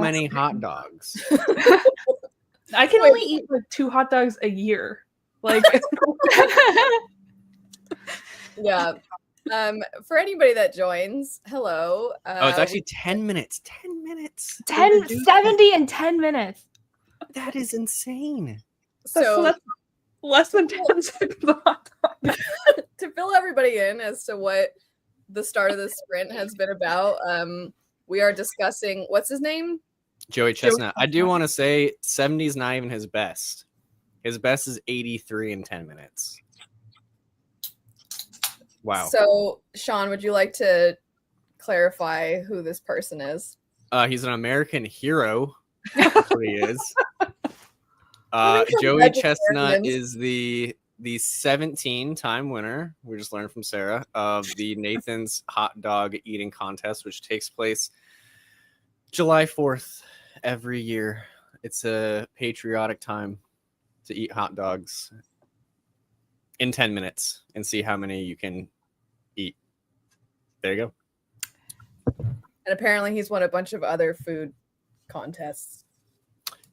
many hot dogs? I can only eat like 2 hot dogs a year. Like, yeah. For anybody that joins, hello. It's actually 10 minutes. 10 minutes. 70 in 10 minutes. That is insane. so that's less than 10 seconds of hot dog. To fill everybody in as to what the start of the sprint has been about, we are discussing, what's his name? Joey Chestnut. I do want to say 70 is not even his best. His best is 83 in 10 minutes. Wow. So, Sean, would you like to clarify who this person is? He's an American hero. That's what he is. Joey Chestnut is the 17-time winner. We just learned from Sarah of the Nathan's Hot Dog Eating Contest, which takes place July 4th every year. It's a patriotic time to eat hot dogs in 10 minutes and see how many you can eat. There you go. And apparently he's won a bunch of other food contests.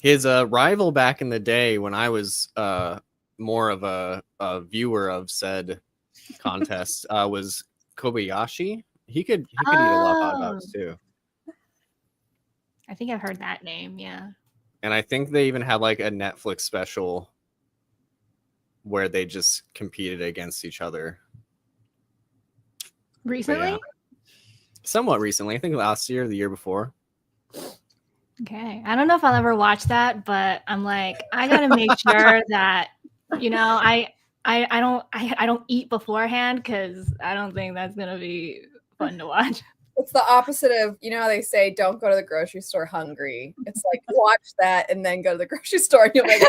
His rival back in the day when I was more of a viewer of said contest was Kobayashi. He could eat a lot of hot dogs too. I think I've heard that name, yeah. And I think they even had like a Netflix special where they just competed against each other. Recently? Yeah. Somewhat recently. I think last year or the year before. Okay. I don't know if I'll ever watch that, but I'm like, I gotta make sure that, you know, I don't eat beforehand because I don't think that's gonna be fun to watch. It's the opposite of, you know how they say don't go to the grocery store hungry. It's like watch that and then go to the grocery store and you'll make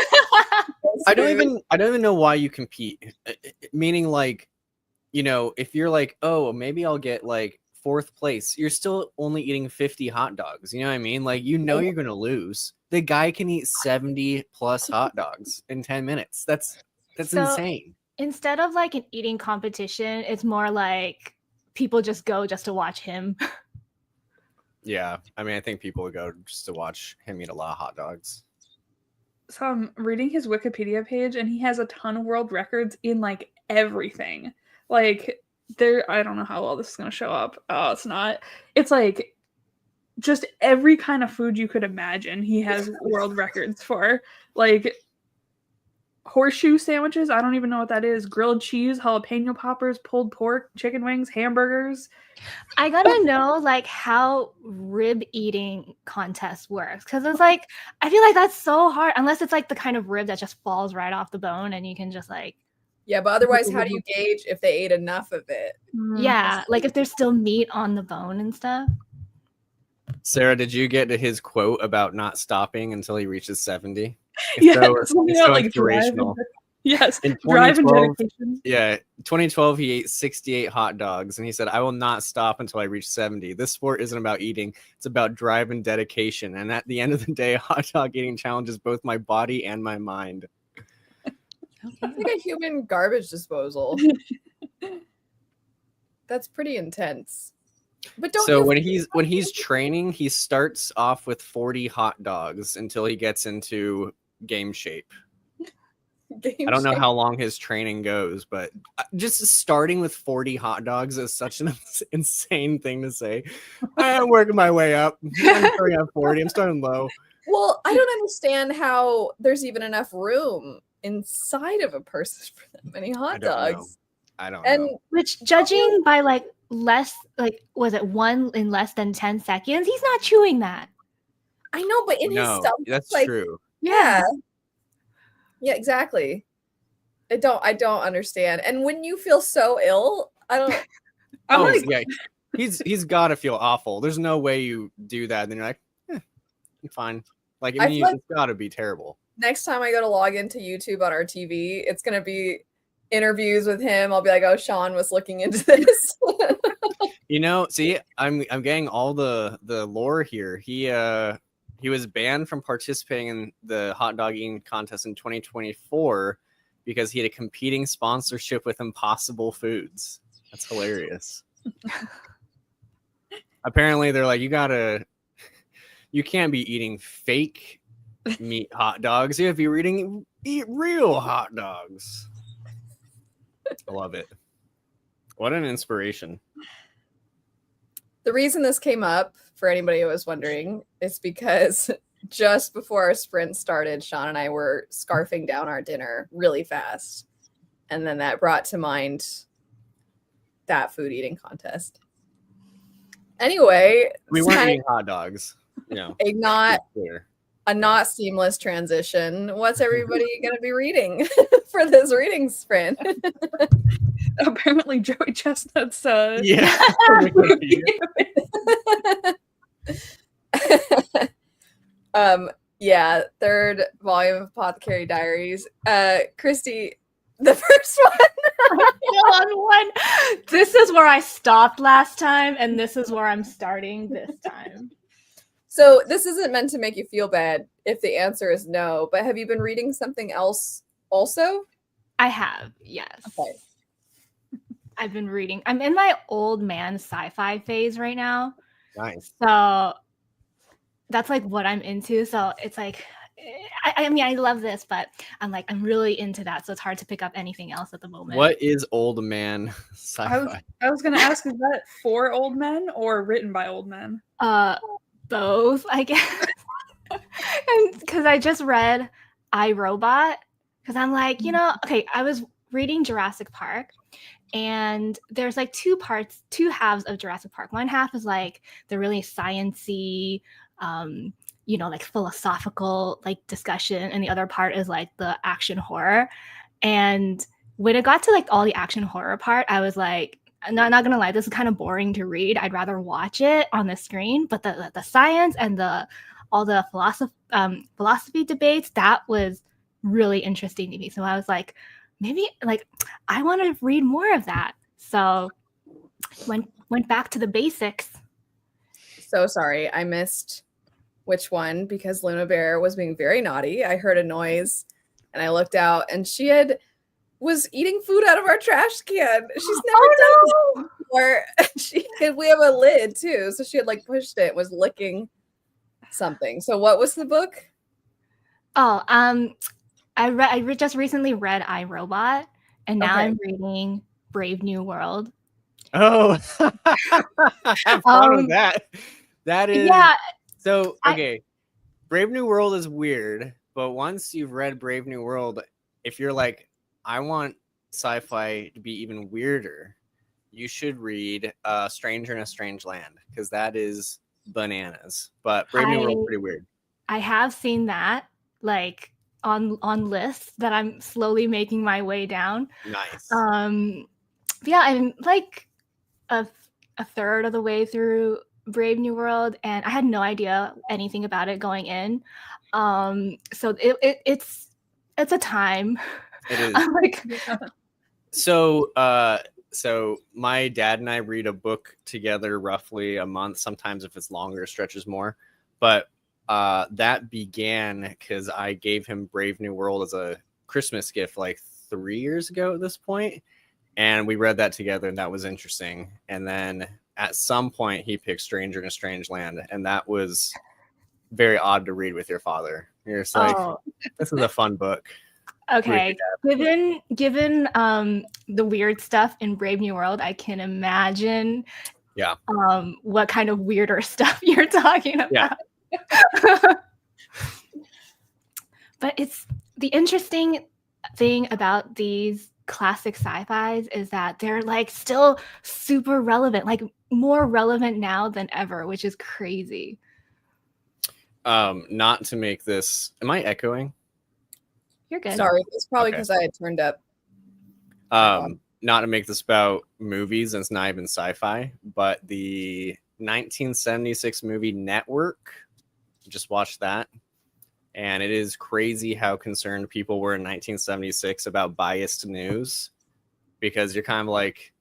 I don't even know why you compete. Meaning like, you know, if you're like, oh, maybe I'll get like 4th place, you're still only eating 50 hot dogs. You know what I mean? Like, you know, you're going to lose. The guy can eat 70 plus hot dogs in 10 minutes. That's So, insane. Instead of like an eating competition, it's more like people just go just to watch him. Yeah. I mean, I think people would go just to watch him eat a lot of hot dogs. So I'm reading his Wikipedia page and he has a ton of world records in like everything. Like I don't know how well this is going to show up. Oh, it's not. It's like just every kind of food you could imagine he has world records for. Like horseshoe sandwiches, I don't even know what that is. Grilled cheese, jalapeno poppers, pulled pork, chicken wings, hamburgers. I gotta know like how rib eating contests works because it's like I feel like that's so hard unless it's like the kind of rib that just falls right off the bone and you can just like. Yeah, but otherwise, how do you gauge if they ate enough of it? Yeah, like if there's still meat on the bone and stuff. Sarah, did you get to his quote about not stopping until he reaches 70? Yeah, it's so inspirational. Yes, in drive and dedication. Yeah, 2012 he ate 68 hot dogs and he said, I will not stop until I reach 70. This sport isn't about eating, it's about drive and dedication. And at the end of the day, a hot dog eating challenges both my body and my mind. It's like a human garbage disposal. That's pretty intense. But when he's training, he starts off with 40 hot dogs until he gets into game shape. I don't know how long his training goes, but just starting with 40 hot dogs is such an insane thing to say. I'm working my way up. I'm starting at 40. I'm starting low. Well, I don't understand how there's even enough room inside of a person for that many hot dogs. I don't know. Which, judging by like less, like was it one in less than 10 seconds? He's not chewing that. I know, but in his stomach, that's like, true. Yeah, exactly. I don't understand. And when you feel so ill, I don't. Yeah, he's got to feel awful. There's no way you do that, and then you're like, I'm fine. Like, I mean, it's got to be terrible. Next time I go to log into YouTube on our TV, it's gonna be interviews with him. I'll be like, oh, Sean was looking into this. You know, see, I'm getting all the lore here. He was banned from participating in the hot dog eating contest in 2024 because he had a competing sponsorship with Impossible Foods. That's hilarious. Apparently, they're like, you gotta you can't be eating fake meat hot dogs. You have to be eat real hot dogs. I love it. What an inspiration. The reason this came up, for anybody who was wondering, is because just before our sprint started, Sean and I were scarfing down our dinner really fast. And then that brought to mind that food eating contest. Anyway, We weren't eating hot dogs. a not seamless transition. What's everybody going to be reading for this reading sprint? Apparently, Joey Chestnut's. Yeah. Yeah, third volume of Apothecary Diaries. Christy, the first one. On one. This is where I stopped last time, and this is where I'm starting this time. So this isn't meant to make you feel bad if the answer is no, but have you been reading something else also? I have, yes. Okay. I've been reading. I'm in my old man sci-fi phase right now. Nice. So that's like what I'm into. So it's like, I mean, I love this, but I'm really into that. So it's hard to pick up anything else at the moment. What is old man sci-fi? I was going to ask, is that for old men or written by old men? Both, I guess. And because I just read iRobot, because I'm like, okay, I was reading Jurassic Park, and there's like two halves of Jurassic Park. One half is like the really sciencey, like philosophical like discussion, and the other part is like the action horror. And when it got to like all the action horror part, I was like, I'm not gonna lie, this is kind of boring to read. I'd rather watch it on the screen. But the science and all the philosophy debates, that was really interesting to me. So I was like, maybe like I want to read more of that. So went back to the basics. So sorry, I missed which one because Luna Bear was being very naughty. I heard a noise and I looked out and she was eating food out of our trash can. She's never done this before. We have a lid too, so she had like pushed it, was licking something. So what was the book? Oh, I just recently read iRobot, and now I'm reading Brave New World. Oh, have fun with that. That is So okay, Brave New World is weird, but once you've read Brave New World, if you're like, I want sci-fi to be even weirder, you should read Stranger in a Strange Land, because that is bananas. But Brave New World is pretty weird. I have seen that like on lists that I'm slowly making my way down. Nice. Yeah, I'm like a third of the way through Brave New World, and I had no idea anything about it going in. So it's a time. It is. I'm like, so my dad and I read a book together roughly a month. Sometimes if it's longer, it stretches more. But that began because I gave him Brave New World as a Christmas gift like 3 years ago at this point. And we read that together, and that was interesting. And then at some point, he picked Stranger in a Strange Land, and that was very odd to read with your father. You're just like, this is a fun book. Okay, given the weird stuff in Brave New World, I can imagine what kind of weirder stuff you're talking about. Yeah. But it's the interesting thing about these classic sci-fis is that they're like still super relevant, like more relevant now than ever, which is crazy. Not to make this, am I echoing? You're good. Sorry, it's probably because I had turned up. Not to make this about movies, and it's not even sci-fi, but the 1976 movie Network, just watched that, and it is crazy how concerned people were in 1976 about biased news, because you're kind of like,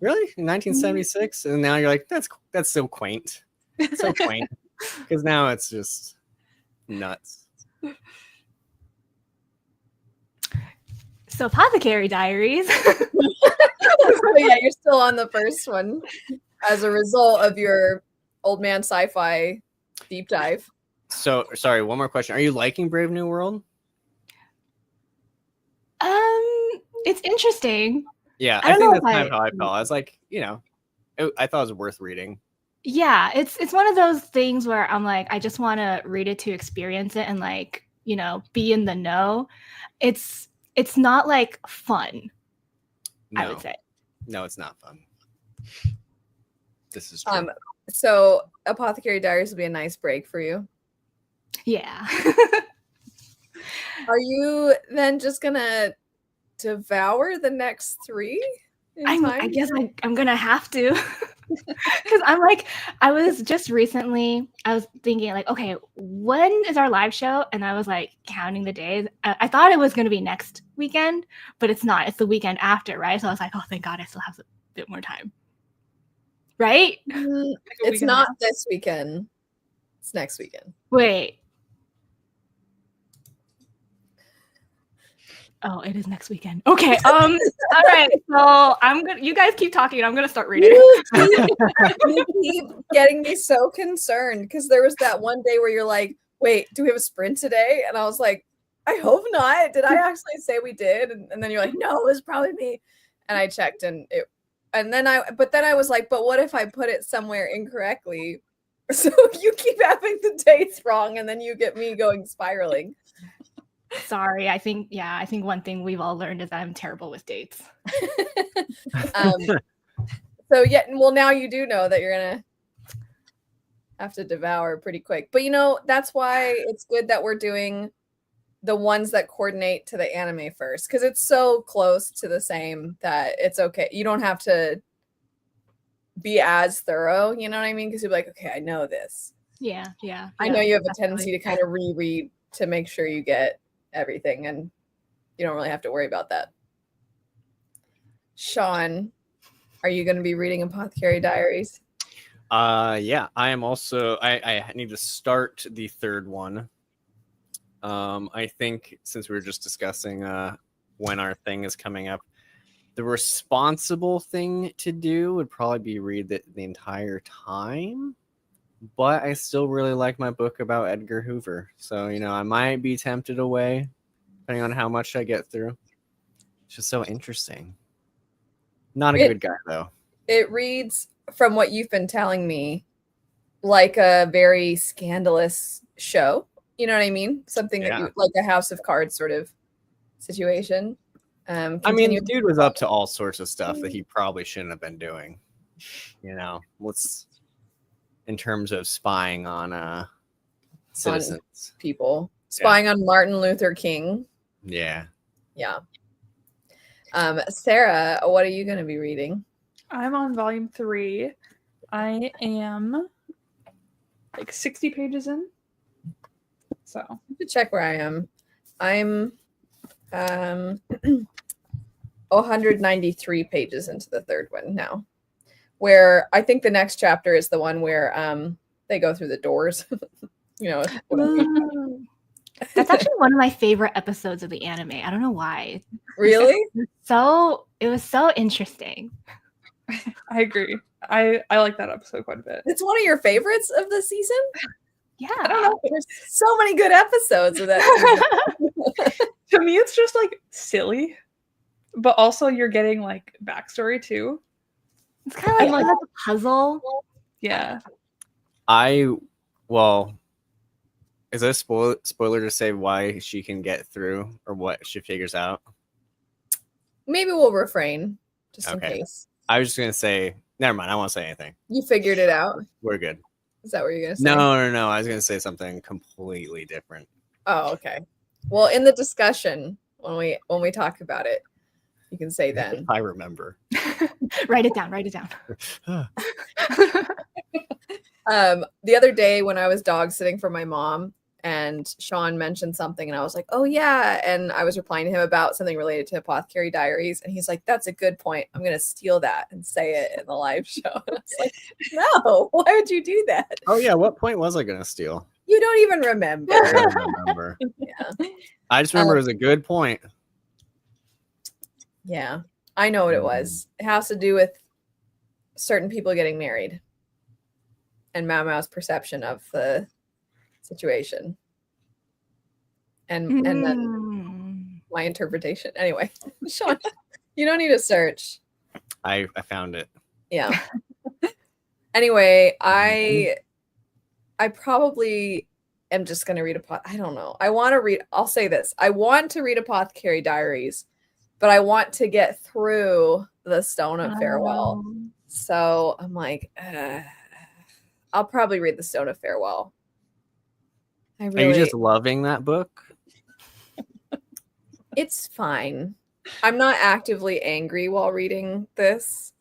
really, in 1976? And now you're like, that's so quaint. It's so quaint. Because now it's just nuts. So Apothecary Diaries. So yeah, you're still on the first one as a result of your old man sci-fi deep dive. So sorry, one more question. Are you liking Brave New World? It's interesting. Yeah, I I don't think know that's if kind of how I felt. I was like, I thought it was worth reading. Yeah, it's one of those things where I'm like, I just want to read it to experience it and like, be in the know. It's not like fun, No, I would say. no, it's not fun. This is true. So Apothecary Diaries will be a nice break for you. Yeah. Are you then just gonna devour the next 3 in I time? guess I'm gonna have to. Because I'm like, I was thinking like, okay, when is our live show? And I was like counting the days. I thought it was going to be next weekend, but it's not. It's the weekend after, right? So I was like, oh, thank God I still have a bit more time. Right? It's not this weekend. It's next weekend. Wait. Oh, it is next weekend. Okay. All right. So you guys keep talking and I'm gonna start reading. You keep getting me so concerned because there was that one day where you're like, wait, do we have a sprint today? And I was like, I hope not. Did I actually say we did? And then you're like, no, it was probably me. And I checked but then I was like, but what if I put it somewhere incorrectly? So you keep having the dates wrong and then you get me going spiraling. Sorry, I think one thing we've all learned is that I'm terrible with dates. So yeah, well now you do know that you're gonna have to devour pretty quick. But that's why it's good that we're doing the ones that coordinate to the anime first, because it's so close to the same that it's okay. You don't have to be as thorough, you know what I mean? Because you'll be like, okay, I know this. Yeah. I know you have a tendency to kind of reread to make sure you get everything, and you don't really have to worry about that. Sean, are you going to be reading Apothecary Diaries? Yeah, I am also. I need to start the third one. I think since we were just discussing when our thing is coming up, the responsible thing to do would probably be read the entire time. But I still really like my book about Edgar Hoover. So, I might be tempted away, depending on how much I get through. It's just so interesting. Not a good guy, though. It reads, from what you've been telling me, like a very scandalous show. You know what I mean? Something that you like, a House of Cards sort of situation. I mean, the dude was up to all sorts of stuff that he probably shouldn't have been doing. In terms of spying on citizens, people, spying on Martin Luther King. Yeah. Sarah, what are you going to be reading? I'm on volume 3. I am like 60 pages in. So you can check where I am. I'm 193 pages into the third one now, where I think the next chapter is the one where they go through the doors. That's actually one of my favorite episodes of the anime. I don't know why. Really? It was so interesting. I agree. I like that episode quite a bit. It's one of your favorites of the season? Yeah. I don't know. There's so many good episodes of that. To me, it's just like silly, but also you're getting like backstory too. It's kind of like a puzzle. Yeah. Is that a spoiler to say why she can get through or what she figures out? Maybe we'll refrain just in case. I was just going to say, never mind. I won't say anything. You figured it out? We're good. Is that what you're going to say? No. I was going to say something completely different. Oh, okay. Well, in the discussion, when we talk about it, you can say then. If I remember. Write it down. The other day when I was dog sitting for my mom and Sean mentioned something and I was like, oh yeah. And I was replying to him about something related to Apothecary Diaries. And he's like, that's a good point. I'm going to steal that and say it in the live show. And I was like, no, why would you do that? Oh yeah. What point was I going to steal? You don't even remember. I don't remember. Yeah. I just remember it was a good point. Yeah. I know what it was. It has to do with certain people getting married. and Mao Mao's perception of the situation. And then my interpretation. Anyway, Sean, you don't need to search. I found it. Yeah. Anyway, I probably am just gonna read I don't know. I'll say this. I want to read Apothecary Diaries, but I want to get through the Stone of Farewell. So I'm like, I'll probably read the Stone of Farewell. Are you just loving that book? It's fine. I'm not actively angry while reading this.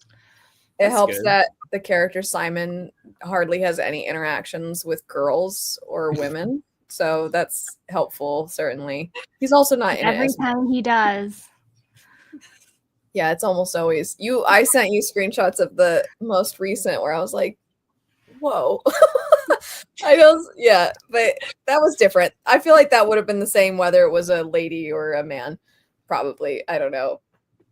It helps good. that the character Simon hardly has any interactions with girls or women. So that's helpful, certainly. He's also not in Every it. time he does. Yeah, it's almost always I sent you screenshots of the most recent where I was like, whoa. Yeah, but that was different. I feel like that would have been the same whether it was a lady or a man. Probably. I don't know.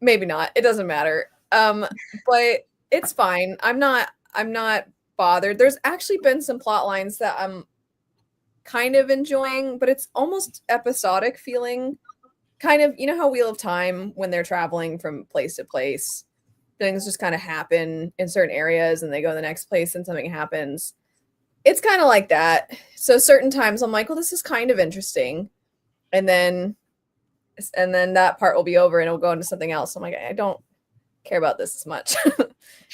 Maybe not. It doesn't matter. But it's fine. I'm not bothered. There's actually been some plot lines that I'm kind of enjoying, but it's almost episodic feeling. Kind of, you know how Wheel of Time, when they're traveling from place to place, things just kind of happen in certain areas and they go to the next place and something happens. It's kind of like that. So certain times I'm like, well, this is kind of interesting. And then that part will be over and it'll go into something else. I'm like, I don't care about this as much.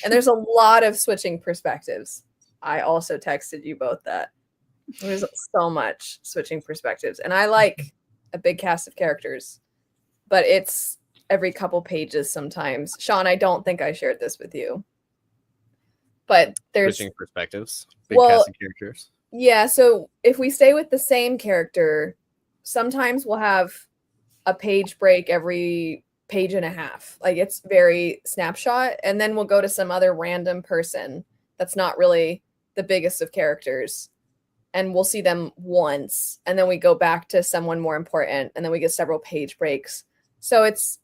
And there's a lot of switching perspectives. I also texted you both that. There's so much switching perspectives. And I like a big cast of characters, but it's every couple pages sometimes. Sean, I don't think I shared this with you. But there's switching perspectives, big cast of characters. Yeah, so if we stay with the same character, sometimes we'll have a page break every page and a half. Like it's very snapshot, and then we'll go to some other random person that's not really the biggest of characters, and we'll see them once, and then we go back to someone more important, and then we get several page breaks. So it's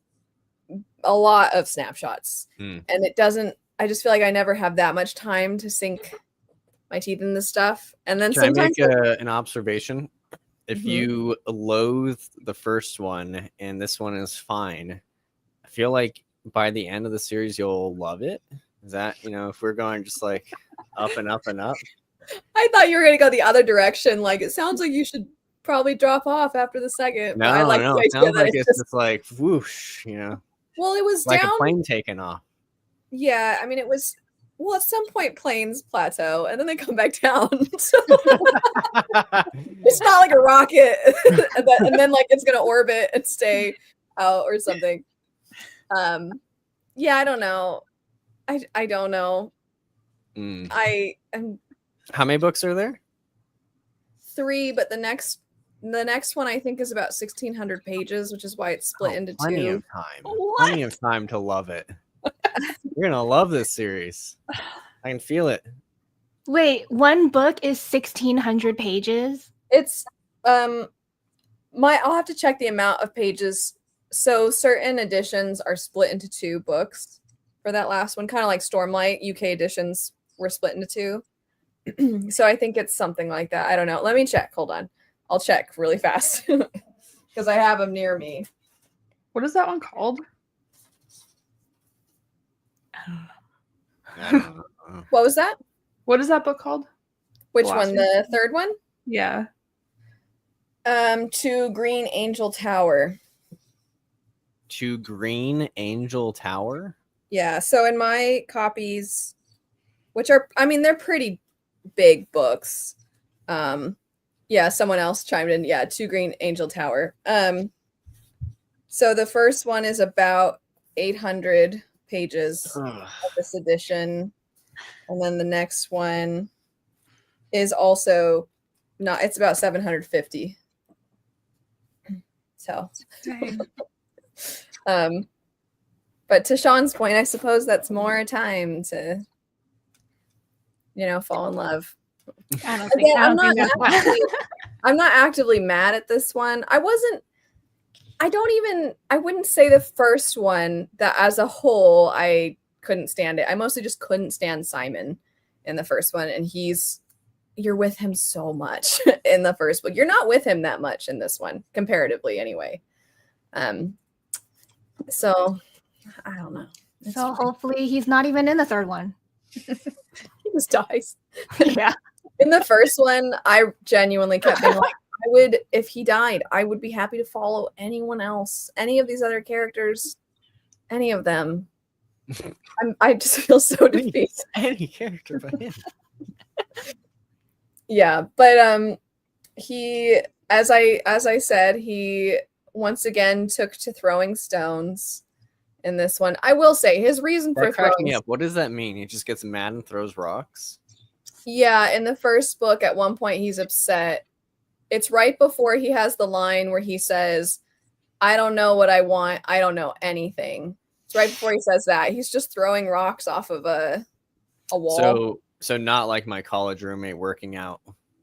a lot of snapshots, and it doesn't. I just feel like I never have that much time to sink my teeth in this stuff. And then sometimes I make an observation? If you loathe the first one and this one is fine, I feel like by the end of the series you'll love it. Is that, if we're going just like up and up and up? I thought you were going to go the other direction. Like, it sounds like you should probably drop off after the second. No, it sounds like it's just like whoosh, Well, it was like down... a plane taking off. Yeah, I mean, it was... Well, at some point, planes plateau, and then they come back down. So... it's not like a rocket, and then like it's gonna orbit and stay out or something. Yeah, I don't know. I don't know. I am... How many books are there? 3, but the next one I think is about 1,600 pages, which is why it's split into 2. Plenty of time. Plenty of time to love it. You're gonna love this series. I can feel it. Wait, one book is 1,600 pages? It's I'll have to check the amount of pages. So certain editions are split into 2 books for that last one, kind of like Stormlight. UK editions were split into 2. So I think it's something like that. I don't know. Let me check. Hold on. I'll check really fast because I have them near me. What is that one called? I don't know. What was that? What is that book called? Which one? The third one? Yeah. To Green Angel Tower. To Green Angel Tower? Yeah. So in my copies, which are, I mean, they're pretty big books. Yeah, someone else chimed in. Yeah, To Green Angel Tower. So the first one is about 800 pages of this edition, and then the next one is also not, it's about 750. So but to Sean's point, I suppose that's more time to fall in love. I I'm not actively mad at this one. I wouldn't say the first one that as a whole I couldn't stand it. I mostly just couldn't stand Simon in the first one, and you're with him so much in the first book. You're not with him that much in this one, comparatively anyway. So I don't know. So hopefully he's not even in the third one. He just dies. Yeah. In the first one, I genuinely kept being like, if he died, I would be happy to follow anyone else, any of these other characters, any of them. I just feel so defeated. Any character but him. Yeah, but he, as I said, he once again took to throwing stones in this one. I will say his reason for cracking me throwing. up. What does that mean? He just gets mad and throws rocks? Yeah, in the first book, at one point he's upset. It's right before he has the line where he says, "I don't know what I want. I don't know anything." It's right before he says that. He's just throwing rocks off of a wall. So not like my college roommate working out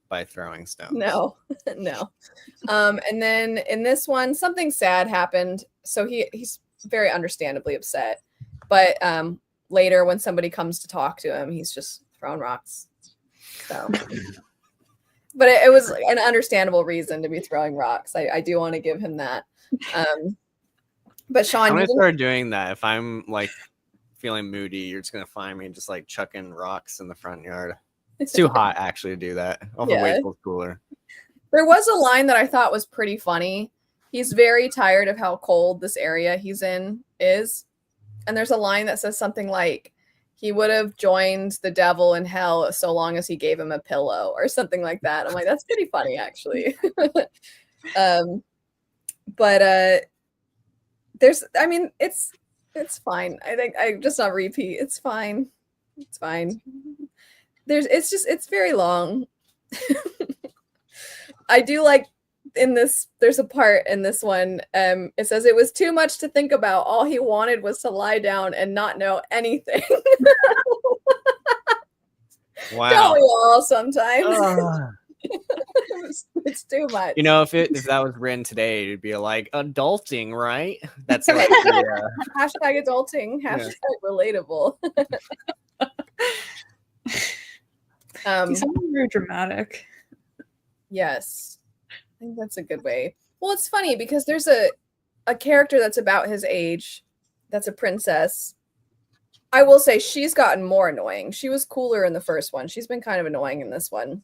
by throwing stones. No. And then in this one, something sad happened. So he's very understandably upset. But later when somebody comes to talk to him, he's just throwing rocks. So but it was an understandable reason to be throwing rocks. I do want to give him that. But Sean, I'm gonna start doing that. If I'm like feeling moody, you're just gonna find me just like chucking rocks in the front yard. It's too hot actually to do that. I'll have to wait till it's cooler. There was a line that I thought was pretty funny. He's very tired of how cold this area he's in is. And there's a line that says something like, he would have joined the devil in hell so long as he gave him a pillow or something like that. I'm like, that's pretty funny, actually. But it's fine. I think I just not repeat. It's fine. It's fine. It's very long. I do like in this, there's a part in this one, it says it was too much to think about. All he wanted was to lie down and not know anything. Wow. Don't we all sometimes? It's too much. You know, if that was written today, it'd be like adulting, right? That's like the, hashtag adulting, hashtag relatable. He's very dramatic. Yes. I think that's a good way. Well, it's funny because there's a character that's about his age that's a princess. I will say she's gotten more annoying. She was cooler in the first one. She's been kind of annoying in this one.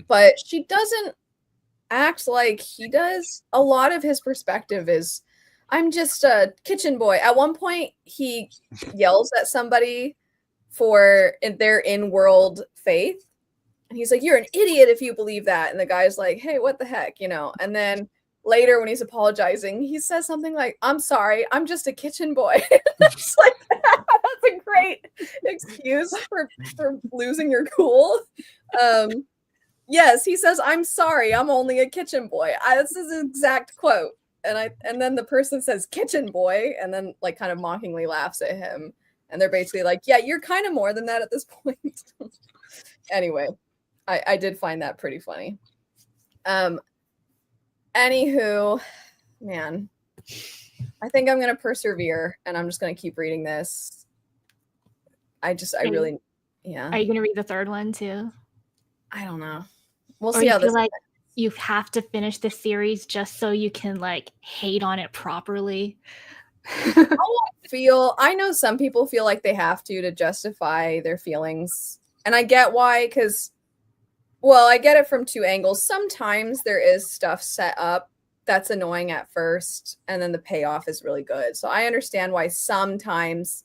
But she doesn't act like he does. A lot of his perspective is, I'm just a kitchen boy. At one point, he yells at somebody for their in-world faith. And he's like, you're an idiot if you believe that. And the guy's like, hey, what the heck, you know? And then later when he's apologizing, he says something like, I'm sorry, I'm just a kitchen boy. It's like, that's a great excuse for losing your cool. Yes, he says, I'm sorry, I'm only a kitchen boy. That's his exact quote. And then the person says kitchen boy and then like kind of mockingly laughs at him. And they're basically like, yeah, you're kind of more than that at this point. Anyway, I did find that pretty funny. Anywho, man, I think I'm going to persevere and I'm just going to keep reading this. Yeah. Are you going to read the third one too? I don't know. We'll or see how this like you have to finish the series just so you can like hate on it properly. I know some people feel like they have to justify their feelings. And I get why, because, well, I get it from two angles. Sometimes there is stuff set up that's annoying at first, and then the payoff is really good. So I understand why sometimes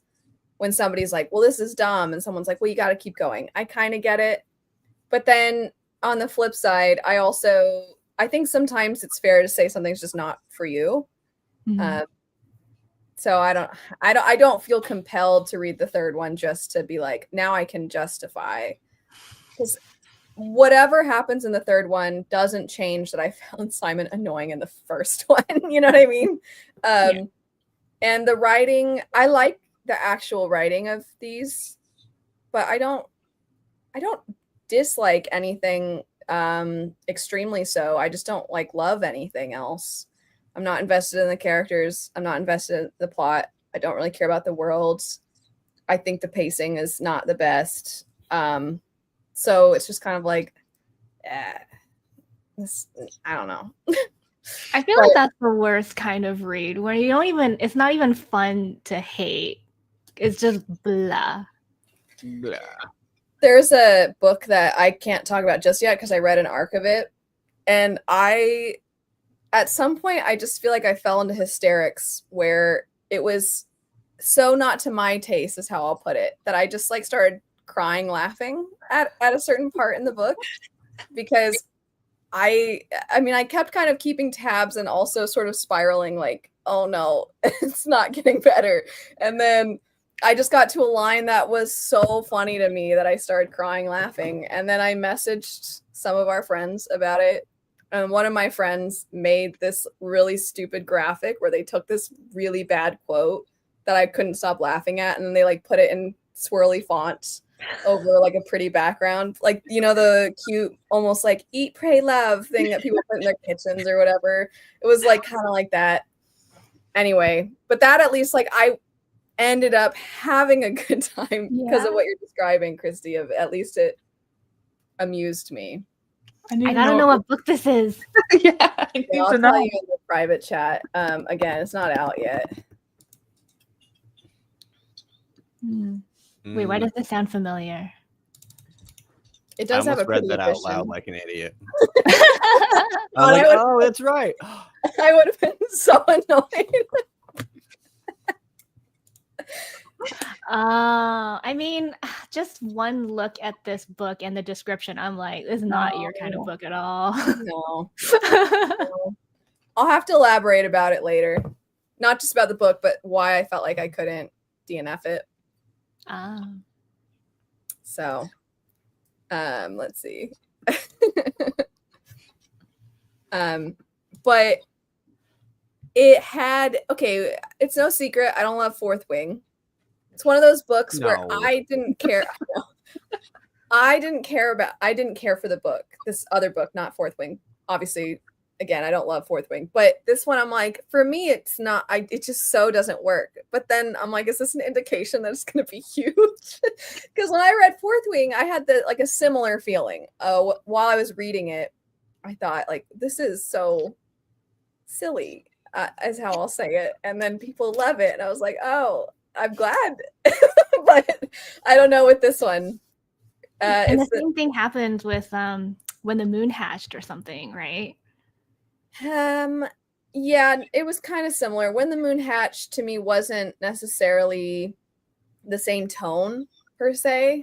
when somebody's like, well, this is dumb, and someone's like, well, you got to keep going. I kind of get it. But then on the flip side, I think sometimes it's fair to say something's just not for you. Mm-hmm. So I don't feel compelled to read the third one just to be like, now I can justify, because whatever happens in the third one doesn't change that I found Simon annoying in the first one. You know what I mean? And the writing, I like the actual writing of these, but I don't dislike anything extremely so. I just don't love anything else. I'm not invested in the characters. I'm not invested in the plot. I don't really care about the world. I think the pacing is not the best. So it's just kind of like, this, I don't know. I feel like that's the worst kind of read where you don't even, it's not even fun to hate. It's just blah. Blah. There's a book that I can't talk about just yet because I read an arc of it. And at some point, I just feel like I fell into hysterics where it was so not to my taste, is how I'll put it, that I just like started crying, laughing at a certain part in the book because I mean, I kept kind of keeping tabs and also sort of spiraling like, oh no, it's not getting better. And then I just got to a line that was so funny to me that I started crying, laughing. And then I messaged some of our friends about it. And one of my friends made this really stupid graphic where they took this really bad quote that I couldn't stop laughing at. And then they like put it in swirly font over like a pretty background, like, you know, the cute almost like eat pray love thing that people put in their kitchens or whatever. It was like kind of like that anyway, but that at least like I ended up having a good time because of what you're describing, Christy, of at least it amused me. I gotta know what book this is. Yeah, I need I'll to tell know. you in the private chat. Again, it's not out yet. Wait, why does this sound familiar? It does have a read pretty that edition. out loud like an idiot. I was like, oh, that's right. I would have been so annoyed. I mean, just one look at this book and the description, I'm like, this is not your kind of book at all. No. I'll have to elaborate about it later. Not just about the book, but why I felt like I couldn't DNF it. So, let's see. But it had, okay, it's no secret, I don't love Fourth Wing. It's one of those books where I didn't care. I didn't care for the book, this other book, not Fourth Wing. Obviously, again, I don't love Fourth Wing, but this one I'm like, for me, it's not, it just so doesn't work. But then I'm like, is this an indication that it's going to be huge? Because when I read Fourth Wing, I had like a similar feeling. While I was reading it, I thought like, this is so silly, is how I'll say it. And then people love it. And I was like, oh, I'm glad. But I don't know with this one. And the same thing happened with When the Moon Hatched or something, right? Yeah, it was kind of similar. When the Moon Hatched to me wasn't necessarily the same tone per se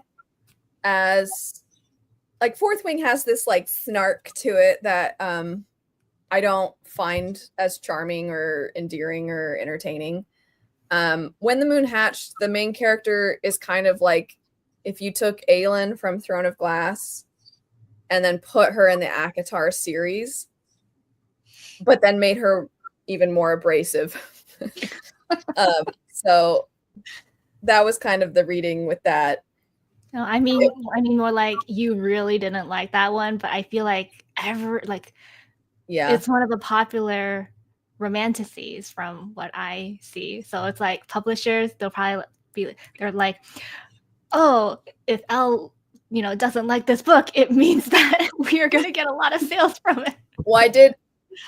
as like Fourth Wing has this like snark to it that I don't find as charming or endearing or entertaining. When the Moon Hatched, the main character is kind of like if you took Aelin from Throne of Glass and then put her in the ACOTAR series, but then made her even more abrasive. So that was kind of the reading with that. No, I mean more like you really didn't like that one, but I feel like it's one of the popular romanticities from what I see. So it's like publishers, they're like, oh, if Elle, doesn't like this book, it means that we are going to get a lot of sales from it. Well,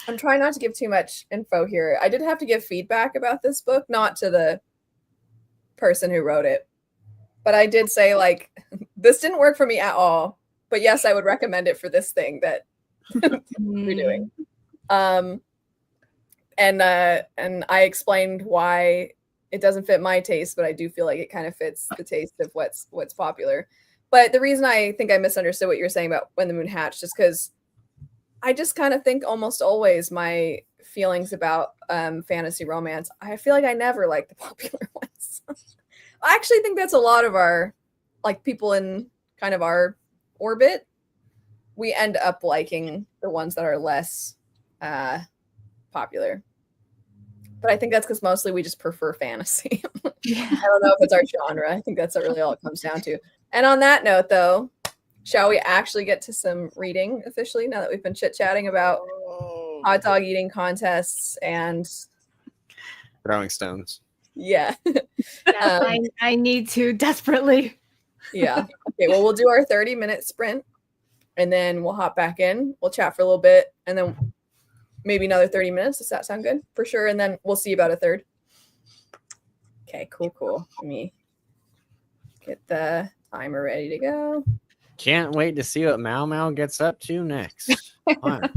I'm trying not to give too much info here. I did have to give feedback about this book, not to the person who wrote it, but I did say like, this didn't work for me at all, but yes, I would recommend it for this thing that you're doing. And I explained why it doesn't fit my taste, but I do feel like it kind of fits the taste of what's popular. But the reason I think I misunderstood what you were saying about When the Moon Hatched is because I just kind of think almost always my feelings about fantasy romance, I feel like I never like the popular ones. I actually think that's a lot of our, like people in kind of our orbit, we end up liking the ones that are less popular. But I think that's because mostly we just prefer fantasy. Yeah. I don't know if it's our genre. I think that's really all it comes down to. And on that note, though, shall we actually get to some reading officially now that we've been chit-chatting about hot dog eating contests and throwing stones? Yeah. Yes, I need to desperately. Yeah. Okay, well, we'll do our 30-minute sprint and then we'll hop back in. We'll chat for a little bit and then maybe another 30 minutes. Does that sound good? For sure. And then we'll see about a third. Okay, cool. Let me get the timer ready to go. Can't wait to see what Mau Mau gets up to next. Fun.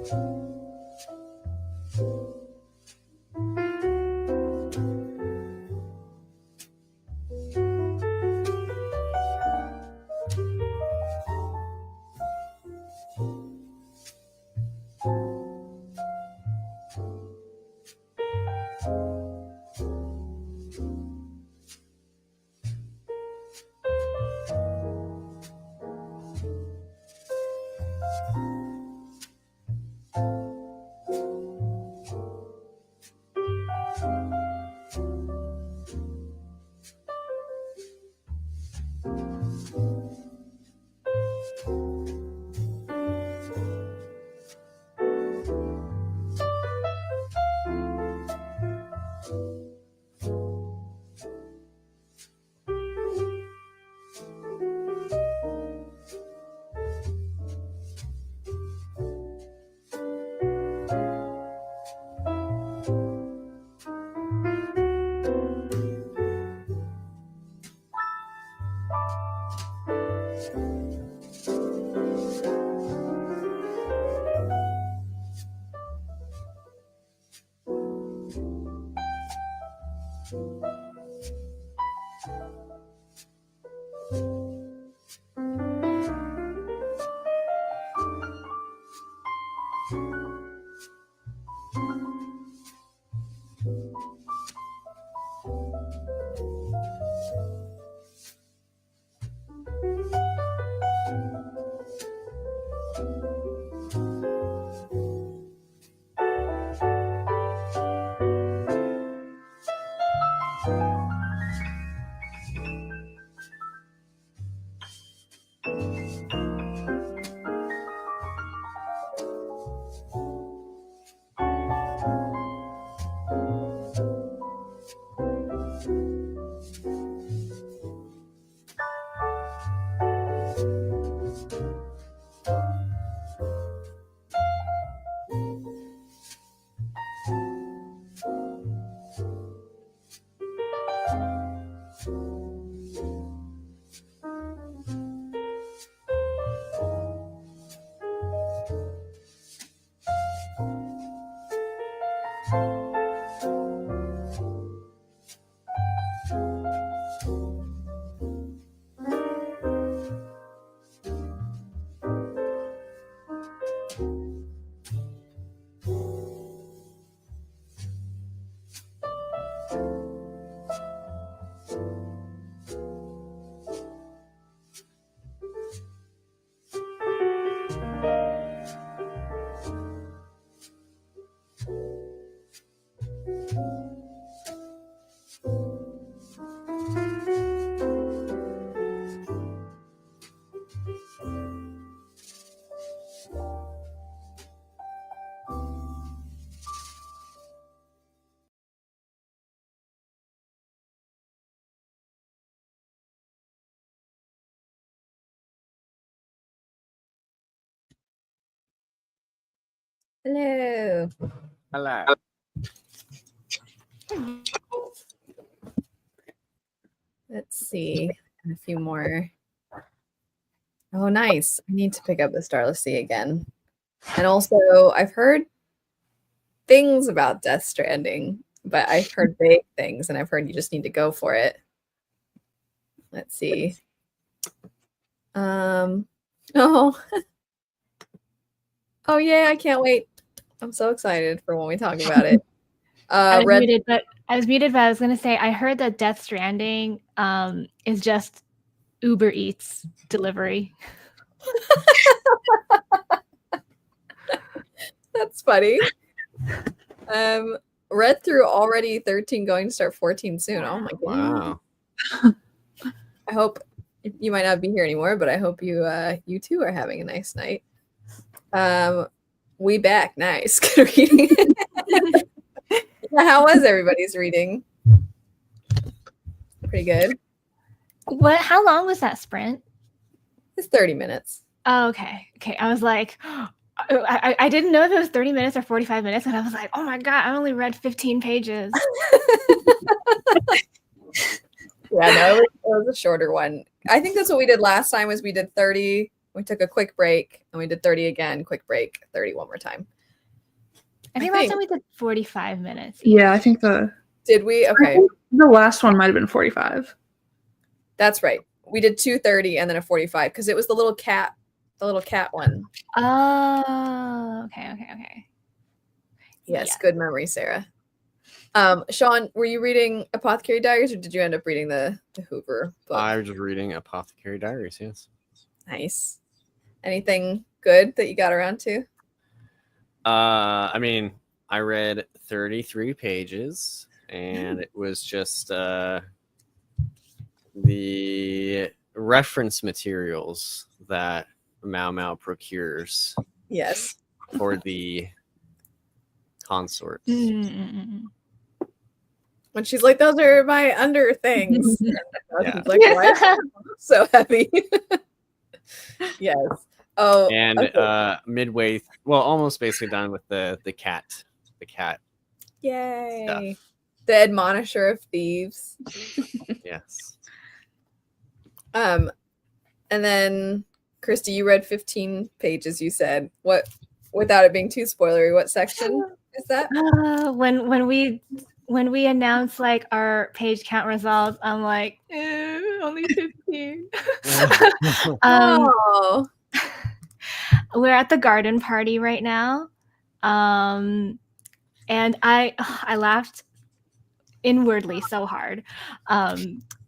Hello. Hello. Let's see. A few more. Oh, nice. I need to pick up the Starless Sea again. And also, I've heard things about Death Stranding, but I've heard big things, and I've heard you just need to go for it. Let's see. Oh. Oh, yeah, I can't wait. I'm so excited for when we talk about it. I was muted, but I was gonna say I heard that Death Stranding is just Uber Eats delivery. That's funny. Read through already 13, going to start 14 soon. Oh my god. Wow. I hope you might not be here anymore, but I hope you you too are having a nice night. We back. Nice. Good reading. Yeah, how was everybody's reading? Pretty good. What? How long was that sprint? It's 30 minutes. Oh, okay. Okay. I was like, I didn't know if it was 30 minutes or 45 minutes, and I was like, oh my god, I only read 15 pages. Yeah, no, it was a shorter one. I think that's what we did last time. Was we did 30. We took a quick break, and we did 30 again. Quick break. 30 one more time. I think last time we did 45 minutes. Yeah, I each. think Did we? I Okay, think the last one might have been 45. that's right. We did 2:30 and then a 45 because it was the little cat one. Oh, okay. Yes, Yeah. good memory, Sarah. Sean, were you reading Apothecary Diaries or did you end up reading the Hoover book? I was just reading Apothecary Diaries. Yes. Nice. Anything good that you got around to? I mean, I read 33 pages, and it was just the reference materials that Mao Mao procures Yes. for the consorts. Mm-mm-mm. When she's like, those are my under things. Yeah. Like, why is that so heavy? Yes. Oh, And okay. midway, well, almost basically done with the cat Yay. stuff. The Admonisher of Thieves. Yes. And then Christy, you read 15 pages, you said. What, without it being too spoilery, what section is that? When we announce like our page count results, I'm like, only 15. Oh. We're at the garden party right now. And I laughed inwardly so hard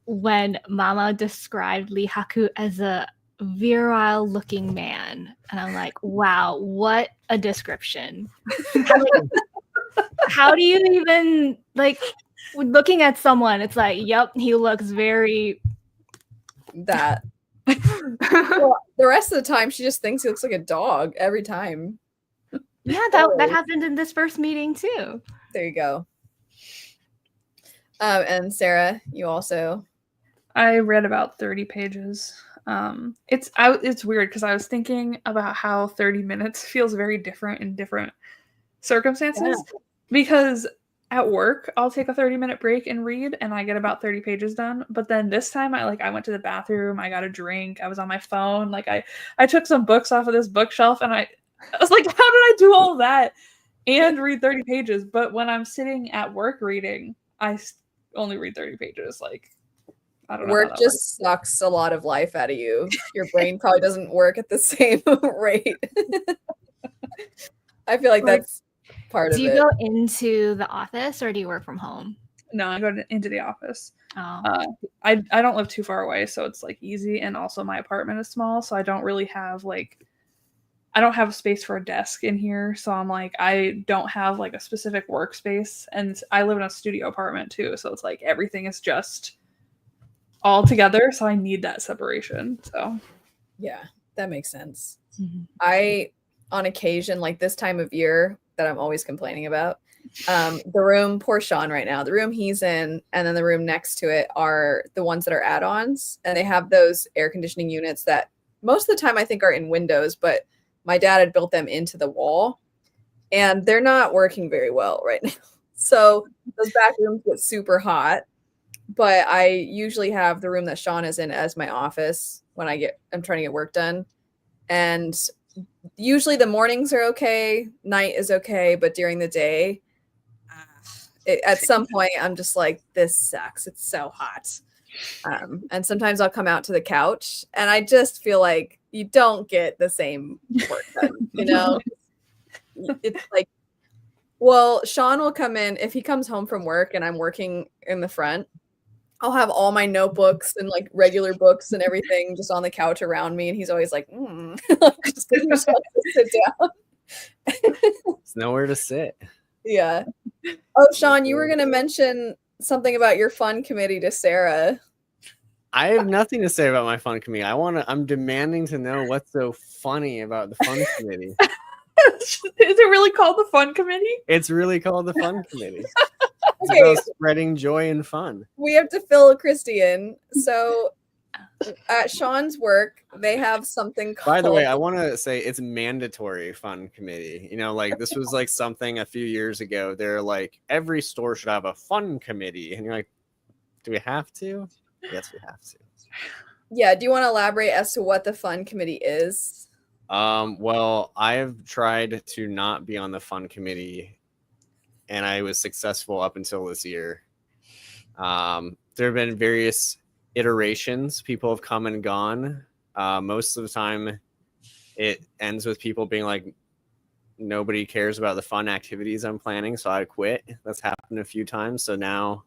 when Mama described Lee Haku as a virile looking man. And I'm like, wow, what a description. How do you even, like, looking at someone, it's like, yep, he looks very... That. Well, the rest of the time, she just thinks he looks like a dog every time. Yeah, that happened in this first meeting too. There you go. And Sarah, you also... I read about 30 pages. It's weird because I was thinking about how 30 minutes feels very different in different circumstances. Yeah. Because at work, I'll take a 30-minute break and read, and I get about 30 pages done. But then this time, I went to the bathroom, I got a drink, I was on my phone, like I took some books off of this bookshelf, and I was like, how did I do all that and read 30 pages? But when I'm sitting at work reading, I only read 30 pages. Like, I don't know. Work just sucks a lot of life out of you. Your brain probably doesn't work at the same rate. I feel like that's part of it. Do you go into the office or do you work from home? No, I go into the office. Oh. I don't live too far away, so it's like easy. And also my apartment is small, so I don't really have I don't have a space for a desk in here. So I'm like, I don't have like a specific workspace. And I live in a studio apartment too. So it's like everything is just all together. So I need that separation. So yeah, that makes sense. Mm-hmm. I, on occasion, like this time of year that I'm always complaining about, the room, poor Sean right now, the room he's in and then the room next to it are the ones that are add-ons, and they have those air conditioning units that most of the time I think are in windows, but my dad had built them into the wall and they're not working very well right now. So those back rooms get super hot, but I usually have the room that Sean is in as my office when I'm trying to get work done. And usually the mornings are okay, night is okay, but during the day, at some point I'm just like, this sucks. It's so hot. And sometimes I'll come out to the couch and I just feel like you don't get the same work done, you know? It's like, well, Sean will come in if he comes home from work and I'm working in the front. I'll have all my notebooks and like regular books and everything just on the couch around me, and he's always like, just because he just wants to sit down. There's nowhere to sit. Yeah. Oh, Sean, you were gonna mention something about your fun committee to Sarah. I have nothing to say about my fun committee. I'm demanding to know what's so funny about the fun committee. Is it really called the Fun Committee? It's really called the Fun Committee. It's Okay, about spreading joy and fun. we have to fill Christy in. So at Sean's work, they have something called... By the way, I want to say it's mandatory fun committee. You know, like this was like something a few years ago. They're like, every store should have a fun committee. And you're like, do we have to? Yes, we have to. Yeah, do you want to elaborate as to what the fun committee is? Well, I've tried to not be on the fun committee, and I was successful up until this year. There have been various iterations. People have come and gone. Most of the time, it ends with people being like, nobody cares about the fun activities I'm planning, so I quit. That's happened a few times. So now,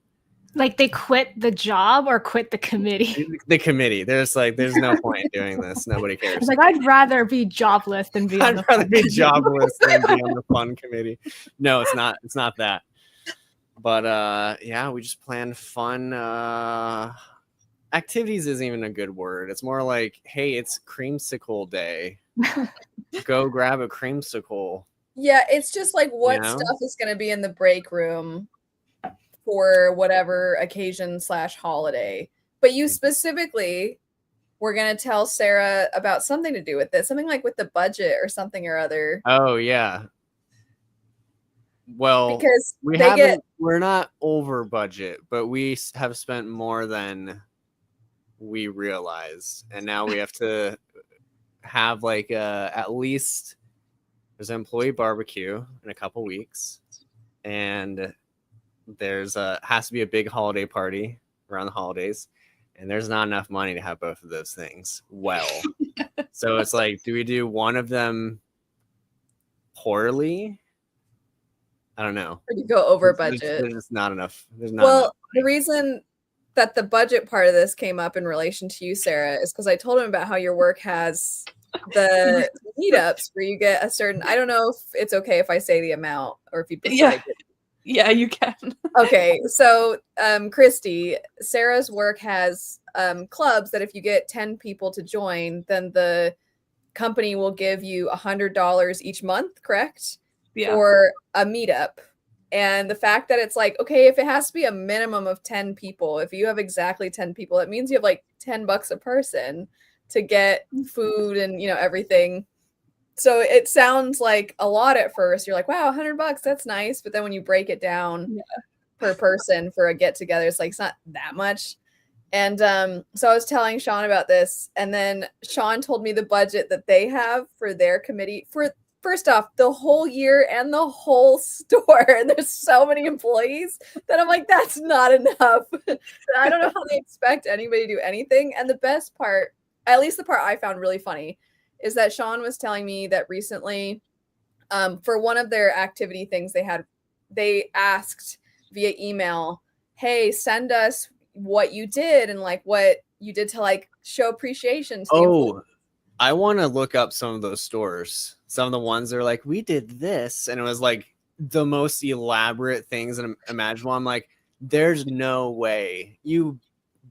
Like they quit the job or quit the committee. the committee, there's no point in doing this. Nobody cares. It's like I'd rather be jobless than be on the I'd rather fun be committee. jobless than be on the fun committee. No, it's not. It's not that. But yeah, we just plan fun activities. Isn't even a good word. It's more like, hey, it's creamsicle day. Go grab a creamsicle. Yeah, it's just like what You know? stuff is going to be in the break room for whatever occasion / holiday. But you specifically were going to tell Sarah about something to do with this, something like with the budget or something or other. Oh yeah. Well, Because we're not over budget, but we have spent more than we realize, and now we have to have like at least there's an employee barbecue in a couple weeks, and there's has to be a big holiday party around the holidays, and there's not enough money to have both of those things well. So it's like, do we do one of them poorly? I don't know. Or you go over budget. There's not enough. There's not. Well, enough the reason that the budget part of this came up in relation to you, Sarah, is because I told him about how your work has the meetups where you get a certain, I don't know if it's okay if I say the amount or if you prefer I did. Yeah, you can. Okay, so Christy, Sarah's work has clubs that if you get 10 people to join, then the company will give you $100 each month, correct? Yeah. For a meetup. And the fact that it's like, okay, if it has to be a minimum of 10 people, if you have exactly 10 people, it means you have like $10 a person to get food and, you know, everything. So it sounds like a lot at first. You're like, wow, $100, that's nice. But then when you break it down per person for a get together, it's like, it's not that much. And so I was telling Sean about this, and then Sean told me the budget that they have for their committee for, first off, the whole year and the whole store. And there's so many employees that I'm like, that's not enough. I don't know how they expect anybody to do anything. And the best part, at least the part I found really funny, is that Sean was telling me that recently, for one of their activity things they asked via email, hey, send us what you did and like what you did to like show appreciation to the employees. I want to look up some of those stores. Some of the ones that are like, we did this, and it was like the most elaborate things imaginable. I'm like, there's no way you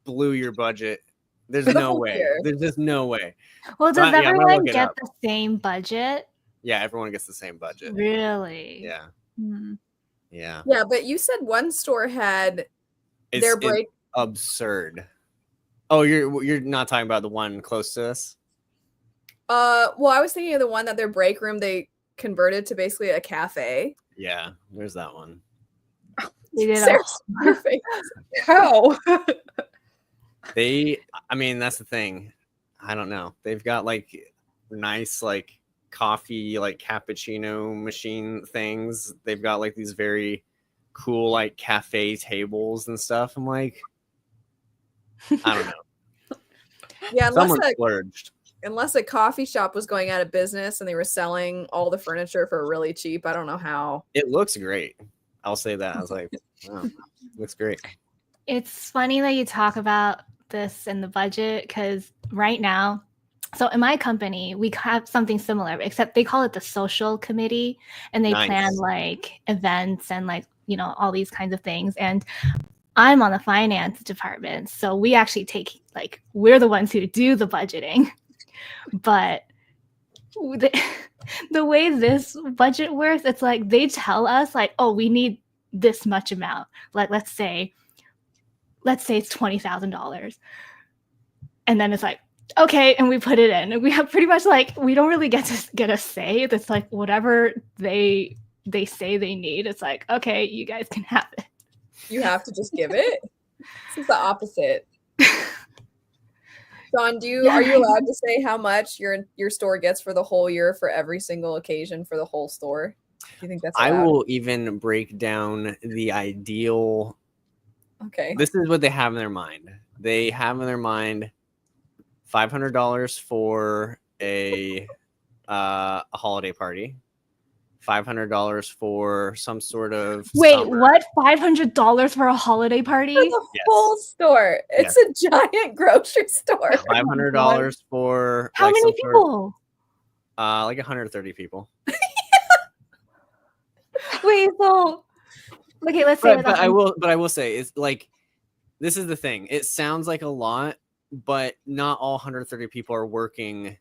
blew your budget. There's no way. Year. There's just no way. Well, does I'm everyone get the same budget? Yeah, everyone gets the same budget. Really? Yeah. Yeah. Yeah, but you said one store had their break. It's absurd. Oh, you're not talking about the one close to us? Well, I was thinking of the one that their break room they converted to basically a cafe. Yeah, there's that one. They did your face. How? I mean, that's the thing. I don't know. They've got like nice like coffee, like cappuccino machine things. They've got like these very cool like cafe tables and stuff. I'm like, I don't know. Yeah, Someone splurged. Unless a coffee shop was going out of business and they were selling all the furniture for really cheap. I don't know how. It looks great. I'll say that. I was like, wow, looks great. It's funny that you talk about this in the budget because right now, so in my company, we have something similar, except they call it the social committee, and they plan like events and like, you know, all these kinds of things. And I'm on the finance department. So we actually we're the ones who do the budgeting. But the way this budget works, it's like they tell us like, oh, we need this much amount. Like, let's say it's $20,000. And then it's like, okay, and we put it in. And we have pretty much like, we don't really get a say. It's like whatever they say they need. It's like, okay, you guys can have it. You have to just give it? This is the opposite. Sean, are you allowed to say how much your store gets for the whole year for every single occasion for the whole store? Do you think that's allowed? I will even break down the ideal. Okay. This is what they have in their mind. They have in their mind $500 for a holiday party, $500 for some sort of Wait, what? $500 for a holiday party? For the whole store. It's a giant grocery store. $500 for how many people? Like 130 people. Wait, so okay, let's say but I will say it's like this is the thing. It sounds like a lot, but not all 130 people are working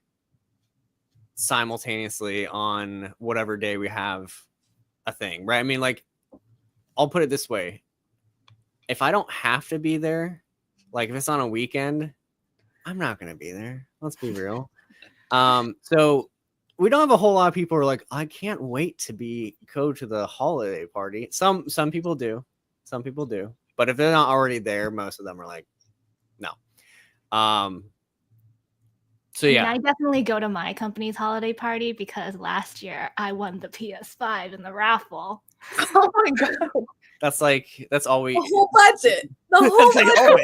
simultaneously on whatever day we have a thing, right? I mean, like, I'll put it this way. If I don't have to be there, like if it's on a weekend, I'm not going to be there. Let's be real. So we don't have a whole lot of people who are like, I can't wait to go to the holiday party. Some people do. Some people do. But if they're not already there, most of them are like, no. So yeah, I definitely go to my company's holiday party because last year I won the PS5 in the raffle. Oh my god. That's all we. The whole budget. The whole budget. We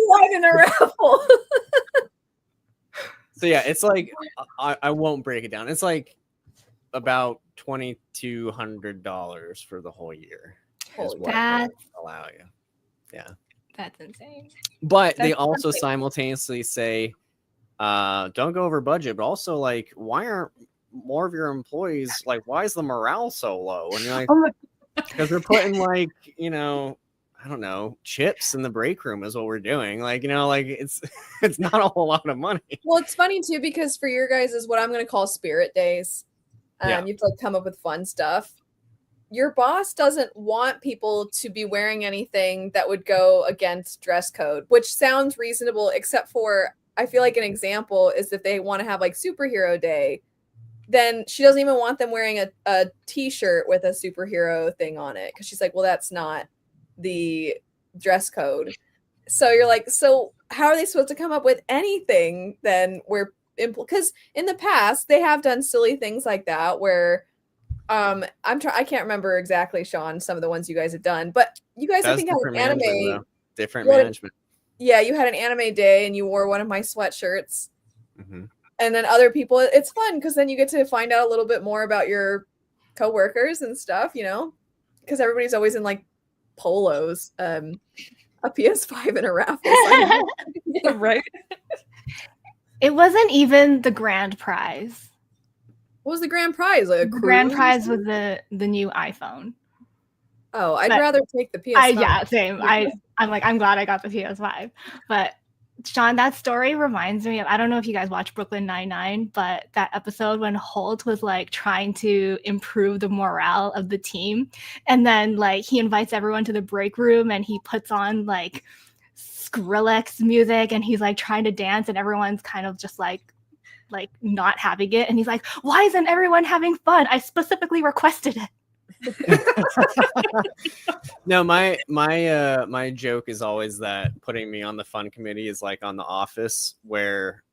won in a raffle. So yeah, it's like I won't break it down. It's like about $2,200 for the whole year. Is what they allow you. Yeah, that's insane. But they also simultaneously say, don't go over budget, but also like, why aren't more of your employees like? Why is the morale so low? And you're like, because they're putting like, I don't know, chips in the break room is what we're doing. Like, like it's not a whole lot of money. Well, it's funny too, because for your guys is what I'm going to call spirit days. You have to like come up with fun stuff. Your boss doesn't want people to be wearing anything that would go against dress code, which sounds reasonable, except for I feel like an example is if they want to have like superhero day, then she doesn't even want them wearing a t-shirt with a superhero thing on it. Cause she's like, well, that's not the dress code. So you're like, so how are they supposed to come up with anything then because in the past they have done silly things like that where I can't remember exactly, Sean, some of the ones you guys have done, but you guys I think had an anime. Different management. Yeah, you had an anime day and you wore one of my sweatshirts. Mm-hmm. And then other people, it's fun because then you get to find out a little bit more about your coworkers and stuff, because everybody's always in like polos, a PS5 in a raffle. Right. It wasn't even the grand prize. What was the grand prize? Like the grand prize was the new iPhone. Oh, I'd rather take the PS5. Yeah, same. I'm glad I got the PS5. But Sean, that story reminds me of, I don't know if you guys watch Brooklyn Nine-Nine, but that episode when Holt was like trying to improve the morale of the team. And then like he invites everyone to the break room and he puts on like Skrillex music and he's like trying to dance and everyone's kind of just like not having it. And he's like, why isn't everyone having fun? I specifically requested it. No, my joke is always that putting me on the fun committee is like on The Office, where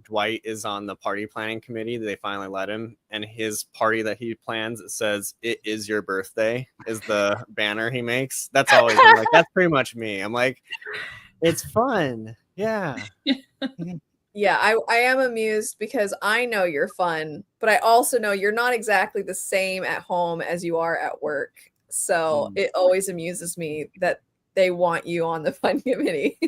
Dwight is on the party planning committee. They finally let him, and his party that he plans, it says "It is your birthday" is the banner he makes. That's always like, that's pretty much me. I'm like, it's fun, yeah. Yeah, I am amused because I know you're fun, but I also know you're not exactly the same at home as you are at work. So it always amuses me that they want you on the fun committee.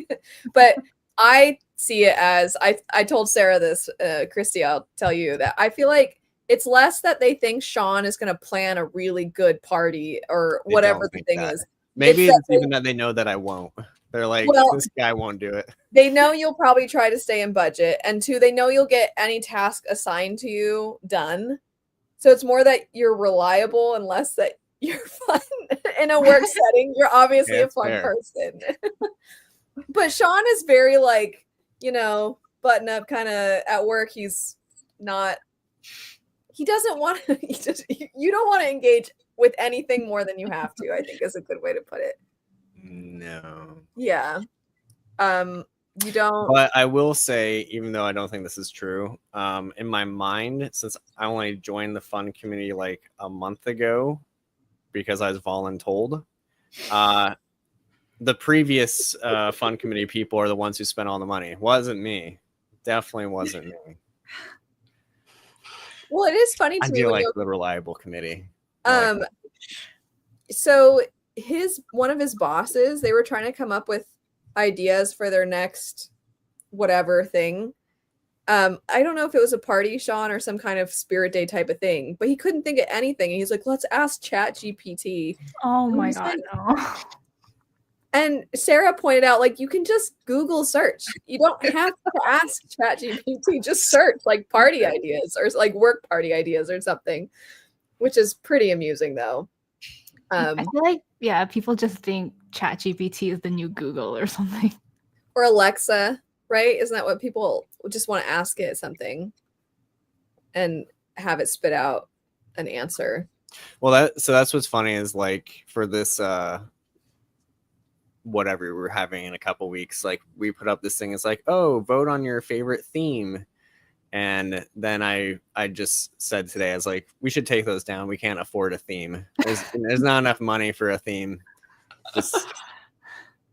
But I see it as, I told Sarah this, Christy, I'll tell you that I feel like it's less that they think Sean is going to plan a really good party or whatever the thing is. Maybe it's even that they know that I won't. They're like, this guy won't do it. They know you'll probably try to stay in budget. And two, they know you'll get any task assigned to you done. So it's more that you're reliable and less that you're fun in a work setting. You're obviously a fun person. But Sean is very like, button up kind of at work. He's not, he doesn't want to, you don't want to engage with anything more than you have to, I think is a good way to put it. No. Yeah. You don't. But I will say, even though I don't think this is true, in my mind, since I only joined the fun community like a month ago because I was voluntold, the previous fun committee people are the ones who spent all the money. It wasn't me. Definitely wasn't me. Well, it is funny to I me do when like you the reliable committee. I like so one of his bosses, they were trying to come up with ideas for their next whatever thing. I don't know if it was a party, Sean, or some kind of spirit day type of thing, but he couldn't think of anything. And he's like, let's ask ChatGPT. Oh And my he's god, like- no. And Sarah pointed out, like, you can just Google search. You don't have to ask ChatGPT. Just search like party ideas or like work party ideas or something, which is pretty amusing though. I feel like, yeah, people just think ChatGPT is the new Google or something. Or Alexa, right? Isn't that what people just want to ask it something and have it spit out an answer? Well, that's what's funny is like for this whatever we're having in a couple weeks, like we put up this thing. It's like, oh, vote on your favorite theme. And then I just said today, I was like, we should take those down. We can't afford a theme. There's not enough money for a theme. Just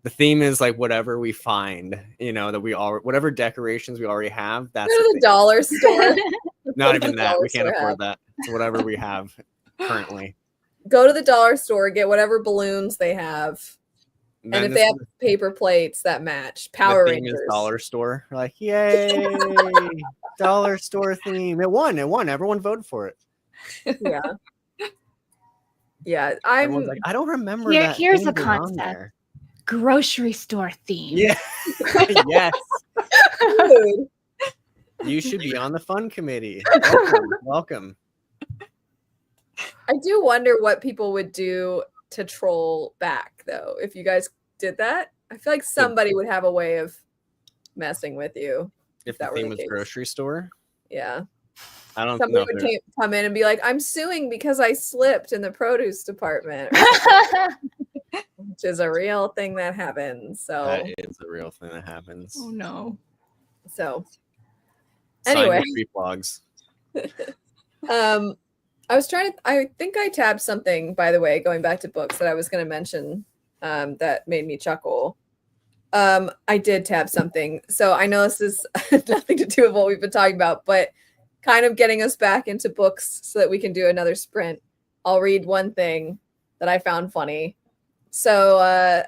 the theme is like whatever we find, that we all whatever decorations we already have. That's Go to the dollar store. not Go to even the that. dollar We can't store afford have. that. It's whatever we have currently. Go to the dollar store, get whatever balloons they have. And if they have paper plates that match, Power the theme Rangers. is dollar store. We're like, yay, dollar store theme. It won. Everyone voted for it. Yeah. Yeah. Everyone's like, I don't remember that. Here's theme a being on concept. there. Grocery store theme. Yeah. Yes. Dude. You should be on the fun committee. Welcome. I do wonder what people would do to troll back, though. If you guys did that, I feel like somebody would have a way of messing with you. If that the were theme the was case. groupy store, Yeah. I don't Somebody know. would come in and be like, I'm suing because I slipped in the produce department, which is a real thing that happens. So, That is a real thing that happens. Oh no. so Sign anyway. the free blogs. I think I tabbed something, by the way, going back to books that I was going to mention that made me chuckle. I did tab something. So I know this is nothing to do with what we've been talking about, but kind of getting us back into books so that we can do another sprint. I'll read one thing that I found funny. So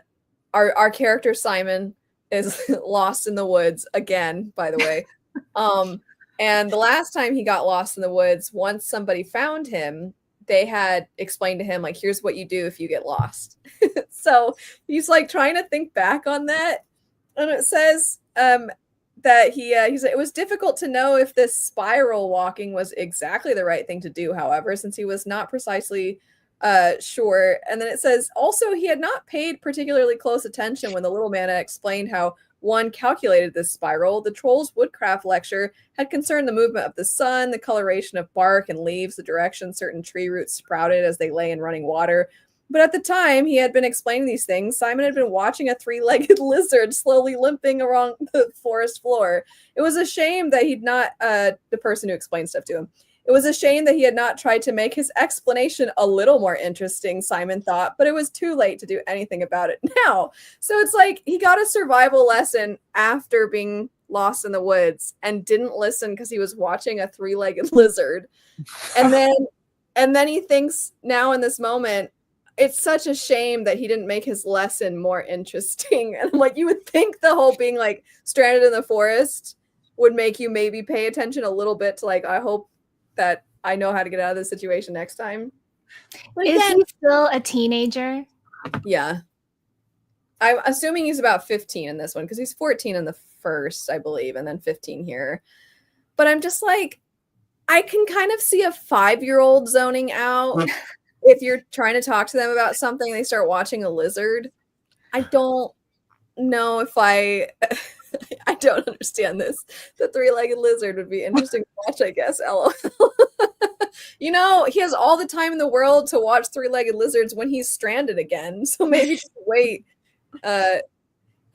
our character Simon is lost in the woods again, by the way. And the last time he got lost in the woods, once somebody found him, they had explained to him, like, here's what you do if you get lost. So he's like trying to think back on that. And it says that he said it was difficult to know if this spiral walking was exactly the right thing to do, however, since he was not precisely sure. And then it says also he had not paid particularly close attention when the little man had explained how one calculated this spiral. The troll's woodcraft lecture had concerned the movement of the sun, the coloration of bark and leaves, the direction certain tree roots sprouted as they lay in running water. But at the time he had been explaining these things, Simon had been watching a three-legged lizard slowly limping along the forest floor. It was a shame that he'd not, the person who explained stuff to him, it was a shame that he had not tried to make his explanation a little more interesting, Simon thought, but it was too late to do anything about it now. So it's like he got a survival lesson after being lost in the woods and didn't listen because he was watching a three-legged lizard. And then he thinks now in this moment, it's such a shame that he didn't make his lesson more interesting. And like, you would think the whole being like stranded in the forest would make you maybe pay attention a little bit to like, I hope that I know how to get out of this situation next time. But Is he still a teenager? Yeah. I'm assuming he's about 15 in this one because he's 14 in the first, I believe, and then 15 here. But I'm just like, I can kind of see a 5-year-old zoning out. If you're trying to talk to them about something, they start watching a lizard. I don't know if I don't understand this. The three-legged lizard would be interesting to watch, I guess. LOL. He has all the time in the world to watch three-legged lizards when he's stranded again. So maybe just wait.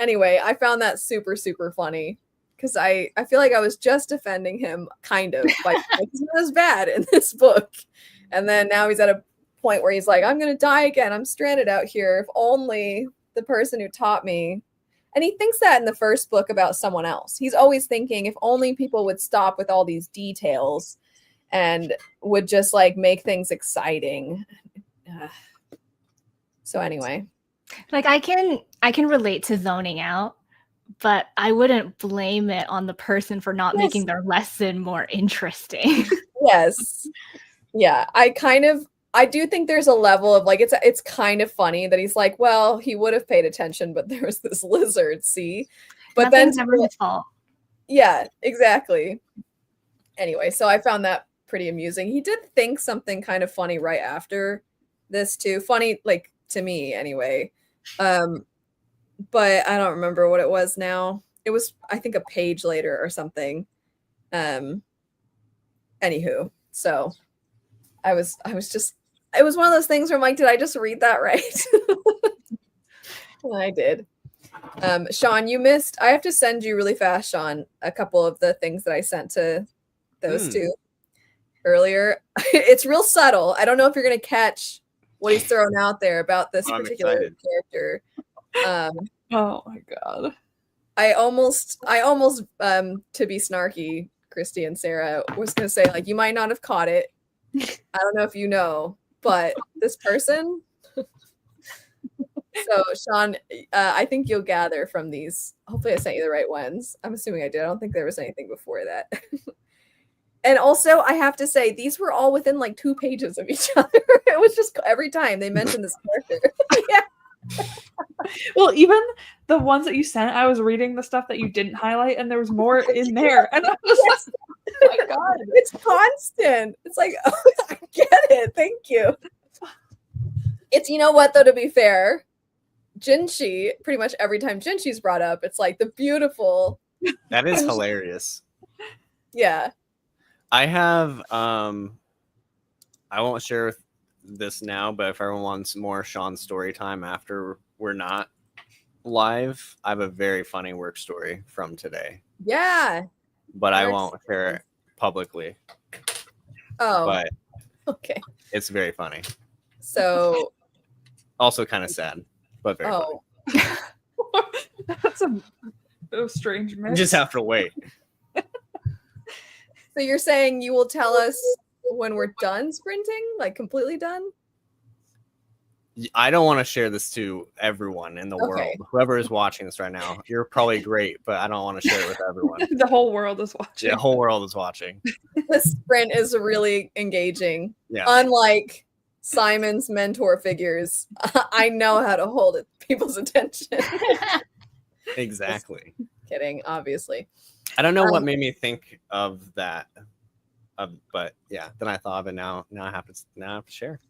Anyway, I found that super, super funny because I feel like I was just defending him, kind of, like he's not as bad in this book. And then now he's at a point where he's like, I'm going to die again. I'm stranded out here. If only the person who taught me. And he thinks that in the first book about someone else. He's always thinking, if only people would stop with all these details and would just like make things exciting. So anyway. Like I can relate to zoning out, but I wouldn't blame it on the person for not making their lesson more interesting. Yes. Yeah, I do think there's a level of like it's kind of funny that he's like, well, he would have paid attention, but there was this lizard, see? But Nothing's then ever his fault. yeah, exactly. Anyway, so I found that pretty amusing. He did think something kind of funny right after this too. Funny like to me anyway. But I don't remember what it was now. It was I think a page later or something. Anywho, so I was just it was one of those things where I'm like, did I just read that right? And I did. Sean, you missed. I have to send you really fast, Sean, a couple of the things that I sent to those two earlier. It's real subtle. I don't know if you're gonna catch what he's throwing out there about this particular character. Oh my god. I almost to be snarky, Christy and Sarah, was gonna say, like, you might not have caught it. I don't know if you know, but this person. So, Sean, I think you'll gather from these. Hopefully, I sent you the right ones. I'm assuming I did. I don't think there was anything before that. And also, I have to say, these were all within like 2 pages of each other. It was just every time they mentioned this character. Yeah. Well, even the ones that you sent, I was reading the stuff that you didn't highlight, and there was more in there. And I was like, oh my god, it's constant. It's like, oh, I get it. Thank you. It's, you know what, though, to be fair, Jinshi, pretty much every time Jinshi's brought up, it's like the beautiful. That is hilarious. Yeah. I have, I won't share this now, but if everyone wants more Sean story time after we're not live, I have a very funny work story from today. Yeah. But I won't share it publicly. Oh. But okay. It's very funny. So. Also kind of sad, but very funny. That's a strange mix. You just have to wait. So you're saying you will tell us when we're done sprinting, like completely done? I don't want to share this to everyone in the world. Whoever is watching this right now, you're probably great, but I don't want to share it with everyone. The whole world is watching. Yeah, the whole world is watching. This sprint is really engaging. Yeah. Unlike Simon's mentor figures, I know how to hold people's attention. Exactly. Just kidding, obviously. I don't know what made me think of that, but yeah. Then I thought of it. Now I have to share.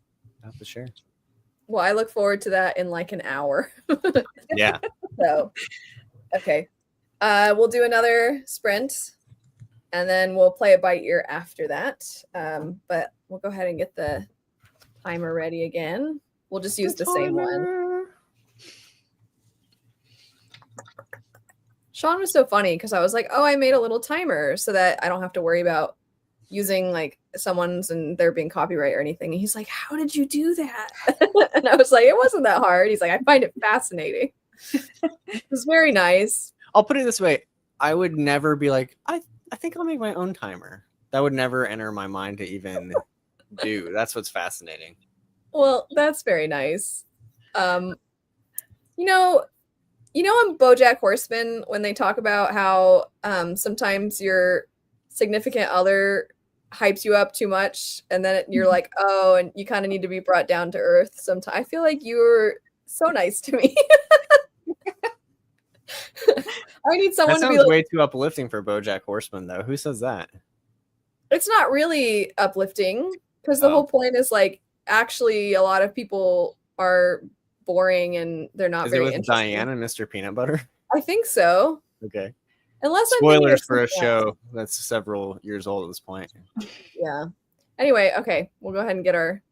Well, I look forward to that in like an hour. Yeah. So, okay, we'll do another sprint, and then we'll play it by ear after that. But we'll go ahead and get the timer ready again. We'll just use the same one. Sean was so funny because I was like, oh, I made a little timer so that I don't have to worry about using like someone's and there being copyright or anything. And he's like, how did you do that? And I was like, it wasn't that hard. He's like, I find it fascinating. It was very nice. I'll put it this way. I would never be like, I think I'll make my own timer. That would never enter my mind to even do. That's what's fascinating. Well, that's very nice. You know on BoJack Horseman when they talk about how sometimes your significant other hypes you up too much and then you're like, oh, and you kind of need to be brought down to earth sometimes. I feel like you're so nice to me. I need someone to be like, way too uplifting for BoJack Horseman, though. Who says that? It's not really uplifting because the whole point is like actually a lot of people are boring and they're not very interesting. Diane and Mr. Peanut Butter? I think so. Okay. Unless spoilers for a show that's several years old at this point. Yeah. Anyway, okay, we'll go ahead and get our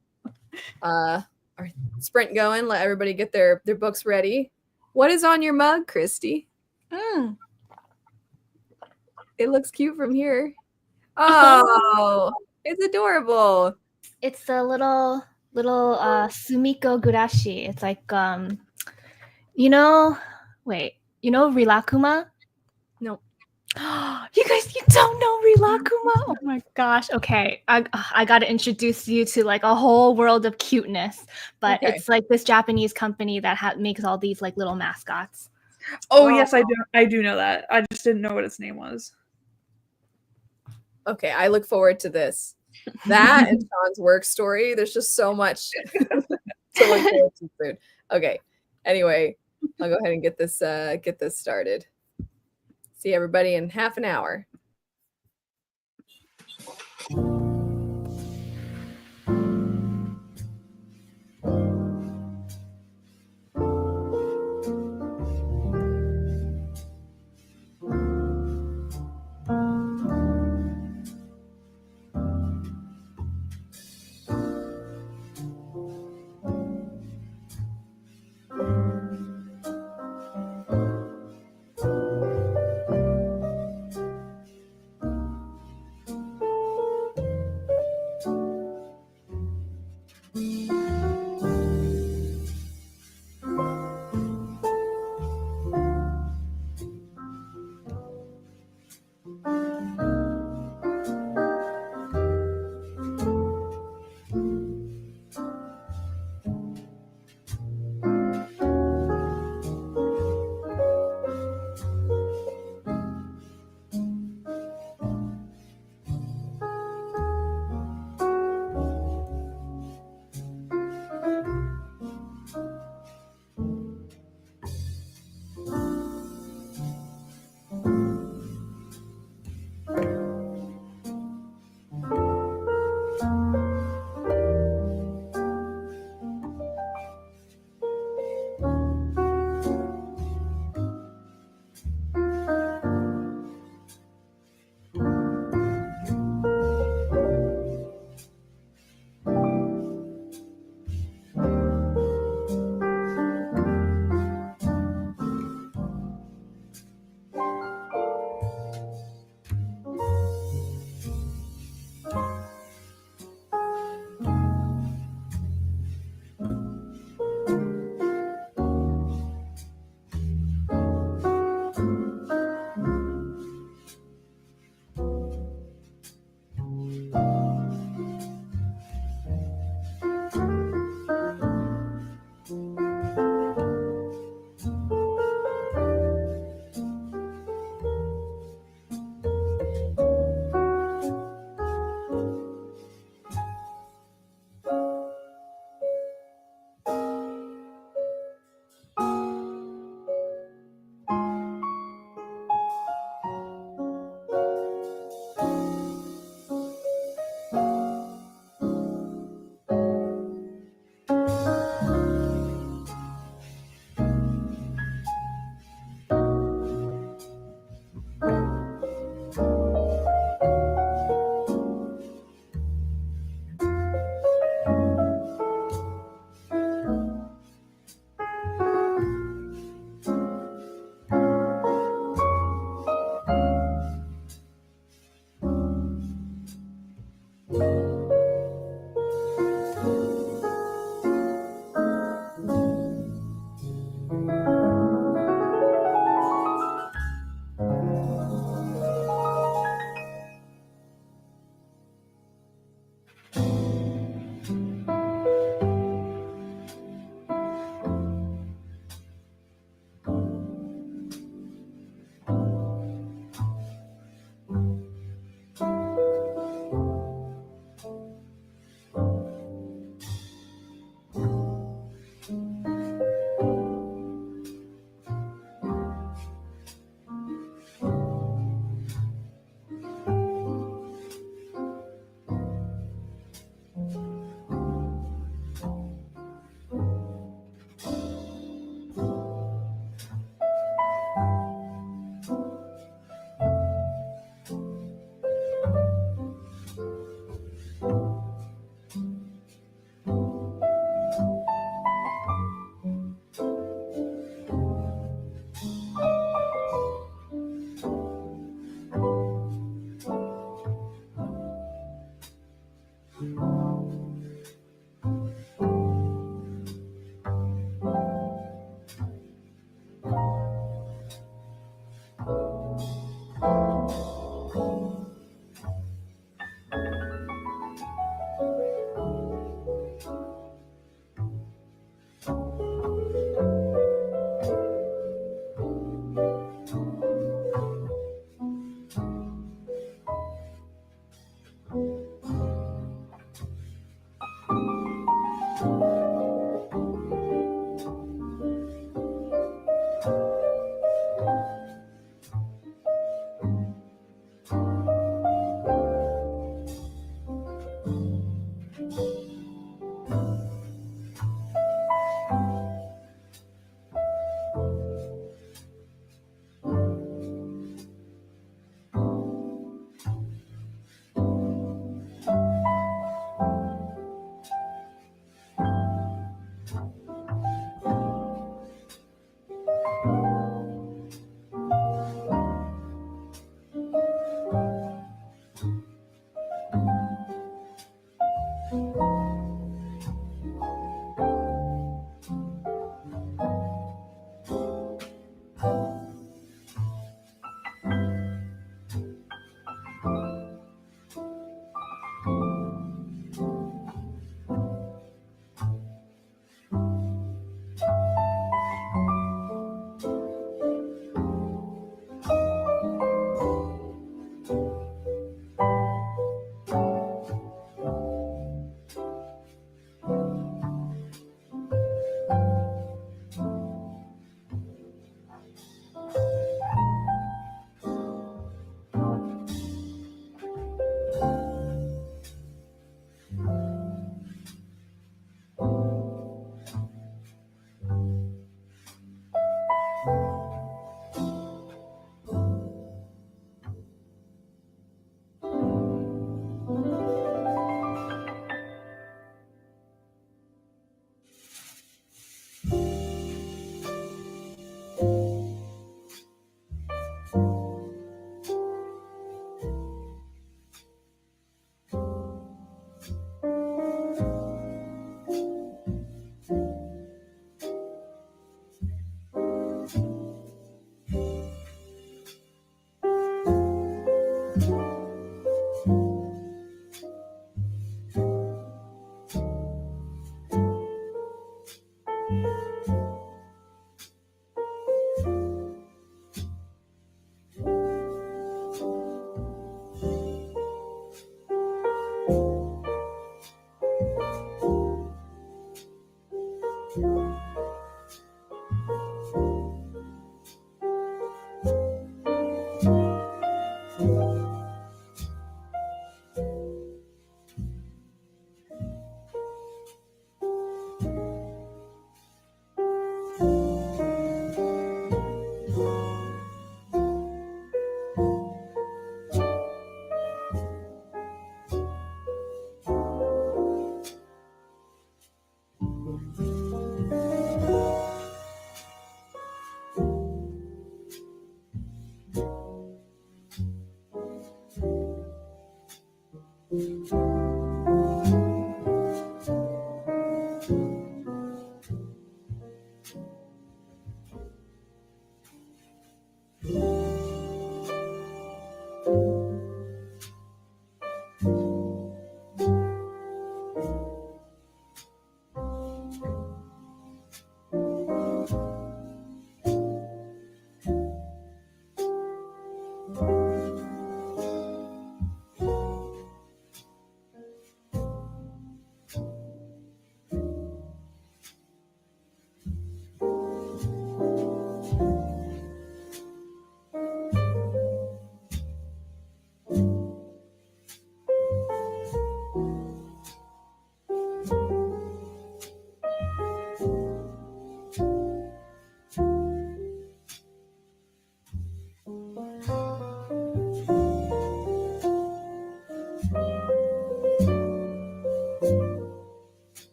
sprint going. Let everybody get their books ready. What is on your mug, Christy? Mm. It looks cute from here. Oh, it's adorable. It's the little Sumiko Gurashi. It's like you know Rilakuma? Nope. You guys, you don't know Rilakuma? Oh my gosh. Okay. I got to introduce you to like a whole world of cuteness. But Okay. it's like this Japanese company that makes all these like little mascots. Oh yes, I do know that. I just didn't know what its name was. Okay, I look forward to this. That and Sean's work story. There's just so much to look forward to soon. Okay. Anyway, I'll go ahead and get this started. See everybody in half an hour.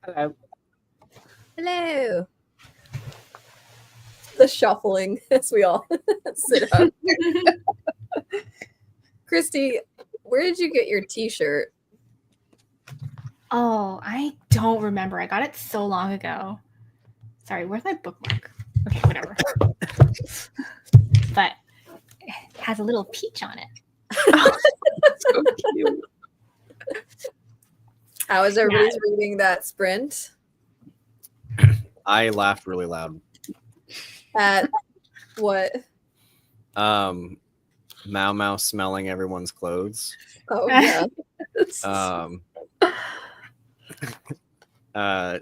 Hello. Hello. The shuffling as we all sit up. Christy, where did you get your t-shirt? Oh, I don't remember. I got it so long ago. Sorry, where's my bookmark? Okay, whatever. But it has a little peach on it. So cute. How is everybody's reading that sprint? I laughed really loud. At what? Mau Mau smelling everyone's clothes. Oh, yeah.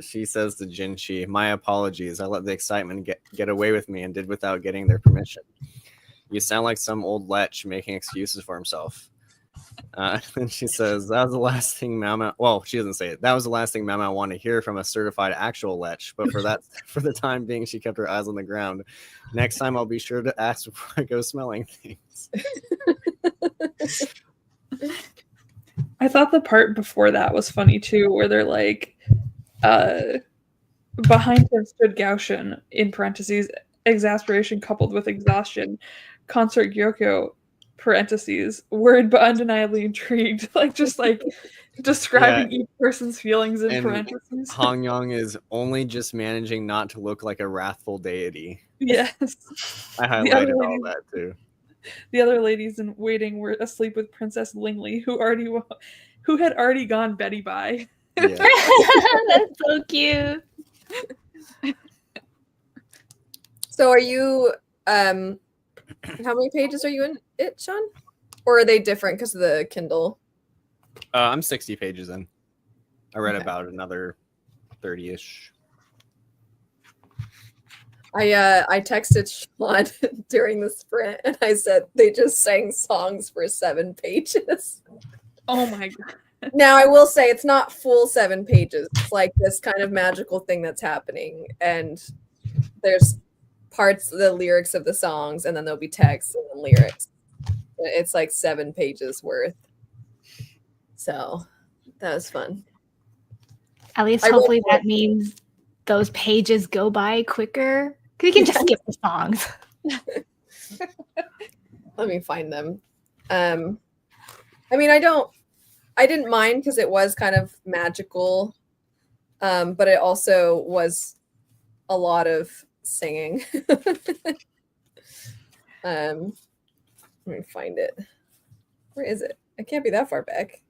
She says to Jinchi, "My apologies. I let the excitement get away with me and did without getting their permission. You sound like some old lech making excuses for himself." And she says, "That was the last thing Mama." Well, she doesn't say it. That was the last thing Mama wanted to hear from a certified actual lech. But for the time being, she kept her eyes on the ground. Next time, I'll be sure to ask before I go smelling things. I thought the part before that was funny too, where they're like, behind him stood Gaoshin, in parentheses, exasperation coupled with exhaustion, consort Gyokyo, parentheses, worried but undeniably intrigued, like just like describing each person's feelings in parentheses. Hong Yong is only just managing not to look like a wrathful deity. Yes. I highlighted all that too. The other ladies in waiting were asleep with Princess Lingley, who had already gone Betty by. Yeah. That's so cute. So are you how many pages are you in it, Sean? Or are they different because of the Kindle? I'm 60 pages in. I read Okay. about another 30-ish. I texted Sean during the sprint and I said they just sang songs for 7 pages. Oh my god. Now I will say it's not full 7 pages. It's like this kind of magical thing that's happening, and there's parts, the lyrics of the songs, and then there'll be text and then lyrics. It's like 7 pages worth. So that was fun. At least I hopefully will- that means those pages go by quicker. Because you can just skip the songs. Let me find them. I mean, I didn't mind because it was kind of magical, but it also was a lot of singing. Let me find it. Where is it? It can't be that far back.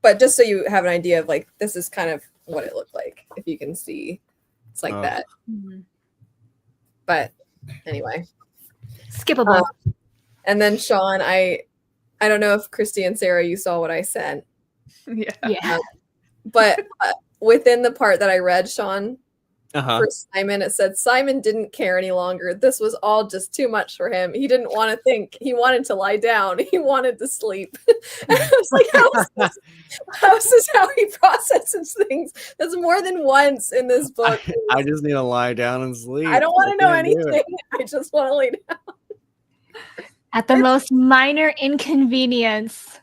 But just so you have an idea of like, this is kind of what it looked like. If you can see, it's like that. Mhm. But anyway. Skippable. And then Sean, I don't know if Christy and Sarah, you saw what I sent, Yeah. Yeah. but within the part that I read, Sean, Uh-huh. for Simon, it said Simon didn't care any longer. This was all just too much for him. He didn't want to think. He wanted to lie down. He wanted to sleep. And I was like, how is this how he processes things? That's more than once in this book. I just need to lie down and sleep. I don't want to know can't do it. anything. I just want to lay down. At the most minor inconvenience,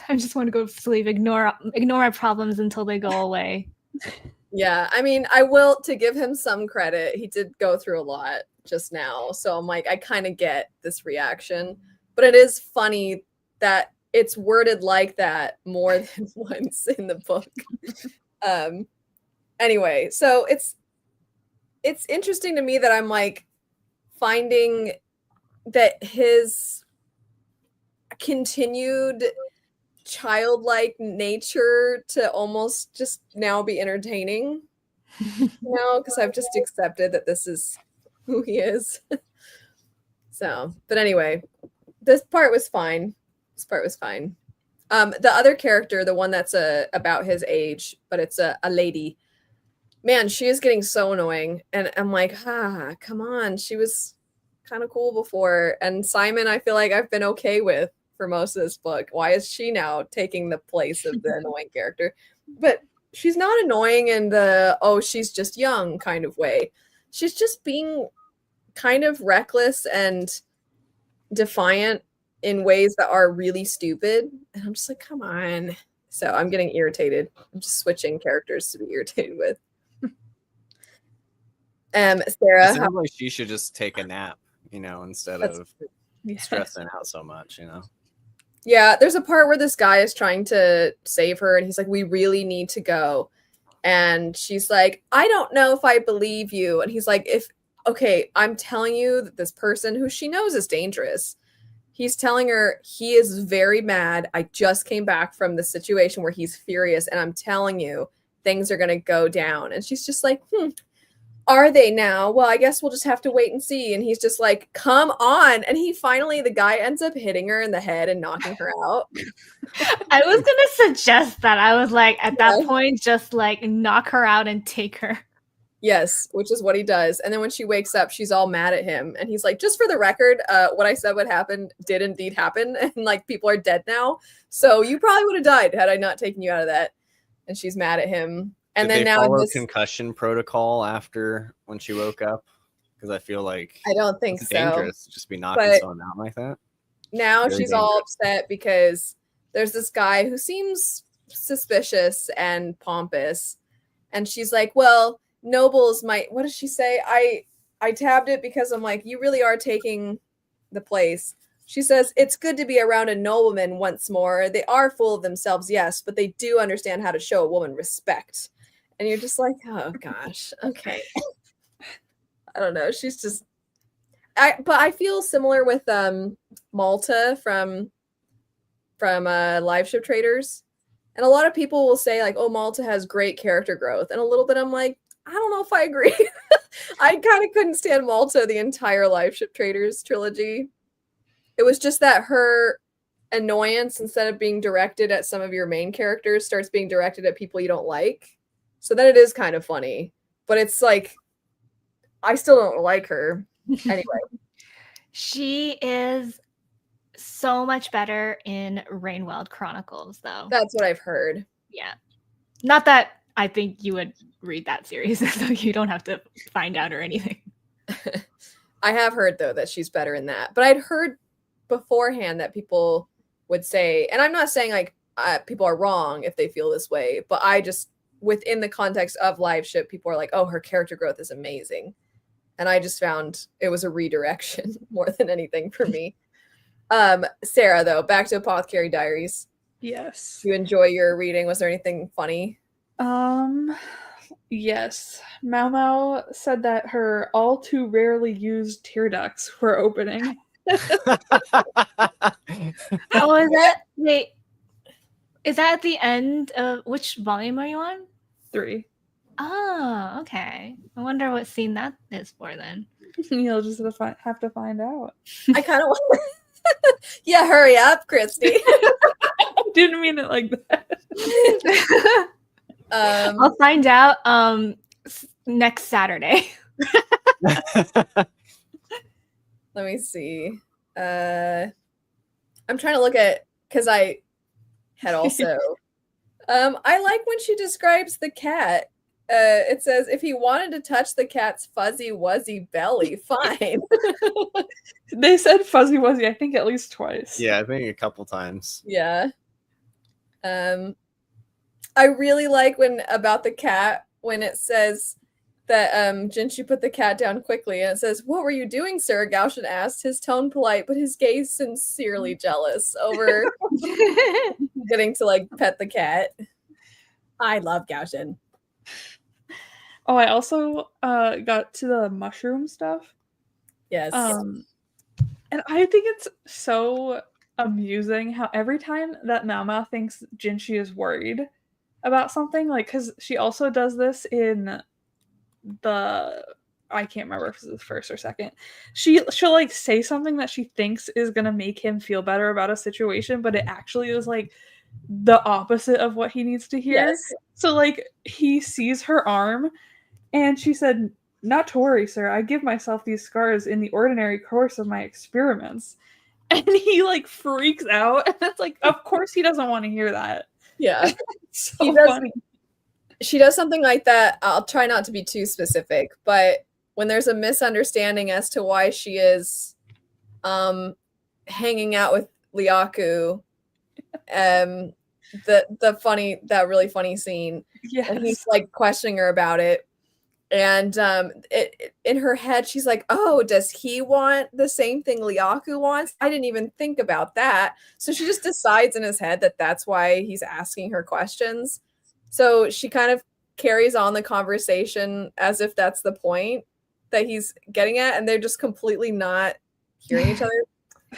I just want to go to sleep. Ignore my problems until they go away. Yeah, I mean, I will, to give him some credit, he did go through a lot just now. So I'm like, I kind of get this reaction. But it is funny that it's worded like that more than once in the book. Anyway, so it's interesting to me that I'm like finding that his continued childlike nature to almost just now be entertaining, because I've just accepted that this is who he is. So, but anyway, this part was fine. The other character, the one that's about his age, but it's a lady, man, she is getting so annoying. And I'm like, come on. She was kind of cool before. And Simon, I feel like I've been okay with for most of this book. Why is she now taking the place of the annoying character? But she's not annoying in the, oh, she's just young kind of way. She's just being kind of reckless and defiant in ways that are really stupid. And I'm just like, come on. So I'm getting irritated. I'm just switching characters to be irritated with. It Sarah, sounds like she should just take a nap, instead of Yeah. stressing out so much, yeah, there's a part where this guy is trying to save her and he's like, we really need to go. And she's like, I don't know if I believe you. And he's like, okay, I'm telling you that this person who she knows is dangerous. He's telling her he is very mad. I just came back from the situation where he's furious. And I'm telling you, things are going to go down. And she's just like, are they now? Well, I guess we'll just have to wait and see. And he's just like, come on. And the guy ends up hitting her in the head and knocking her out. I was gonna suggest that. I was like, at that point, just like knock her out and take her. Yes, which is what he does. And then when she wakes up, she's all mad at him. And he's like, just for the record, what I said would happen did indeed happen. And like, people are dead now. So you probably would have died had I not taken you out of that. And she's mad at him. And Did then they now follow this, concussion protocol after when she woke up? Because I feel like I don't think it's so. dangerous to just be knocking But someone out like that. Now Very she's all dangerous. upset because there's this guy who seems suspicious and pompous. And she's like, well, nobles might, what does she say? I tabbed it because I'm like, you really are taking the place. She says, it's good to be around a nobleman once more. They are full of themselves, yes, but they do understand how to show a woman respect. And you're just like, oh gosh, okay. I don't know. She's just, But I feel similar with Malta from Live Ship Traders. And a lot of people will say like, oh, Malta has great character growth. And a little bit I'm like, I don't know if I agree. I kind of couldn't stand Malta the entire Live Ship Traders trilogy. It was just that her annoyance, instead of being directed at some of your main characters, starts being directed at people you don't like. So then it is kind of funny. But it's like, I still don't like her. Anyway. She is so much better in Rainweld Chronicles, though. That's what I've heard. Yeah. Not that I think you would read that series, so you don't have to find out or anything. I have heard, though, that she's better in that. But I'd heard beforehand that people would say, and I'm not saying like people are wrong if they feel this way, but I just, within the context of Live Ship, people are like, oh, her character growth is amazing. And I just found it was a redirection more than anything for me. Sarah, though, back to Apothecary Diaries. Yes. Do you enjoy your reading? Was there anything funny? Yes. Mao Mao said that her all too rarely used tear ducts were opening. Oh, is that wait? Is that at the end of which volume are you on? 3. Oh, okay. I wonder what scene that is for then. You'll just have to find out. I kind of want. Yeah, hurry up, Christy. I didn't mean it like that. I'll find out next Saturday. Let me see. I'm trying to look at, because I had also. I like when she describes the cat. It says, if he wanted to touch the cat's fuzzy wuzzy belly, fine. They said fuzzy wuzzy, I think at least twice. Yeah, I think a couple times. Yeah. I really like about the cat when it says that Jinshi put the cat down quickly, and it says, "What were you doing, sir?" Gaoshan asked, his tone polite, but his gaze sincerely jealous over getting to like pet the cat. I love Gaoshan. Oh, I also got to the mushroom stuff. Yes. And I think it's so amusing how every time that Mao Mao thinks Jinshi is worried about something, like, because she also does this in I can't remember if it's the first or second. She'll like say something that she thinks is gonna make him feel better about a situation, but it actually is like the opposite of what he needs to hear. Yes. So like he sees her arm and she said, "Not to worry, sir. I give myself these scars in the ordinary course of my experiments." And he like freaks out. And it's like, of course he doesn't want to hear that. Yeah. So funny. She does something like that. I'll try not to be too specific, but when there's a misunderstanding as to why she is hanging out with Liaku, that really funny scene, Yes. and he's like questioning her about it, and in her head she's like, oh, does he want the same thing Liaku wants? I didn't even think about that. So she just decides in his head that that's why he's asking her questions. So she kind of carries on the conversation as if that's the point that he's getting at, and they're just completely not hearing each other.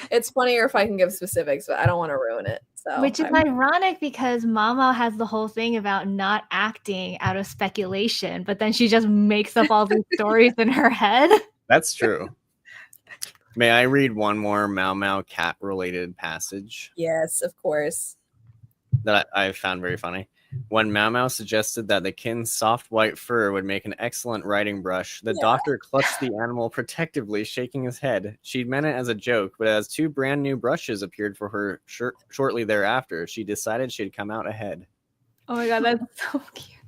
It's funnier if I can give specifics, but I don't want to ruin it. So, which is ironic because Mama has the whole thing about not acting out of speculation, but then she just makes up all these stories in her head. That's true. May I read one more Mao Mao cat related passage? Yes, of course. That I found very funny. When Mao Mao suggested that the kin's soft white fur would make an excellent writing brush, the doctor clutched the animal protectively, shaking his head. She'd meant it as a joke, but as 2 brand new brushes appeared for her shortly thereafter, she decided she'd come out ahead. Oh my god, that's so cute.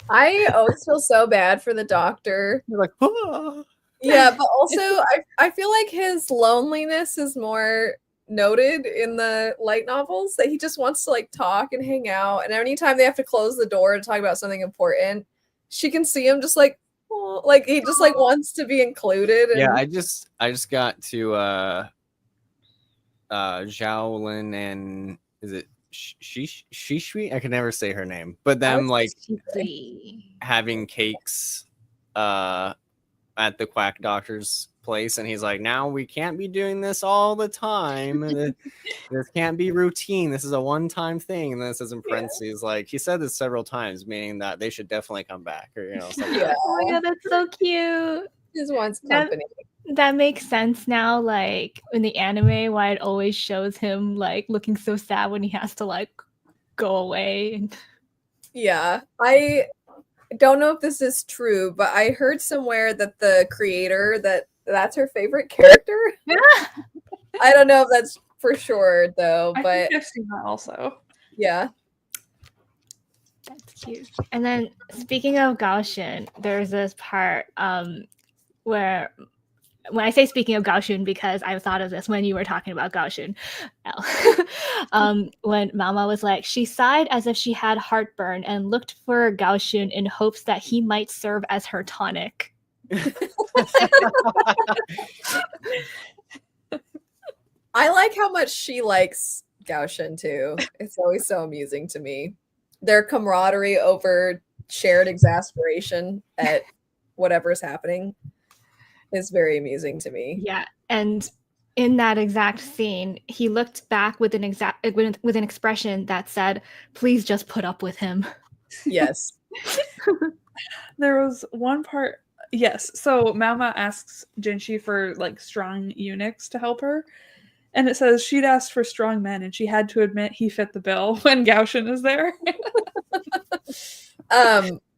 I always feel so bad for the doctor. You're like, oh. Yeah, but also I feel like his loneliness is more noted in the light novels, that he just wants to like talk and hang out, and anytime they have to close the door to talk about something important, she can see him just like, oh, like he just like wants to be included. And... Yeah, I just got to Zhaolin and is it Shishui? I can never say her name, but them like having cakes at the quack doctor's place, and he's like, now we can't be doing this all the time. This can't be routine. This is a one-time thing. And then it says in parentheses, like, he said this several times, meaning that they should definitely come back, or something. Yeah. Oh my god, that's so cute. Just wants company. That makes sense now, like in the anime, why it always shows him like looking so sad when he has to like go away. Yeah, I don't know if this is true, but I heard somewhere that the creator that's her favorite character. I don't know if that's for sure though, I but think I've seen that also. yeah. That's cute. And then speaking of Gaoshin, there's this part where when I say speaking of Gaoshin, because I thought of this when you were talking about Gaoshin, when Mama was like, she sighed as if she had heartburn and looked for Gaoshin in hopes that he might serve as her tonic. I like how much she likes Gaoshin too. It's always so amusing to me. Their camaraderie over shared exasperation at whatever's happening is very amusing to me. Yeah, and in that exact scene, he looked back with an expression that said, "Please just put up with him." Yes. There was one part. Yes, so Mama asks Jinshi for like strong eunuchs to help her, and it says she'd asked for strong men, and she had to admit he fit the bill when Gaoshin is there.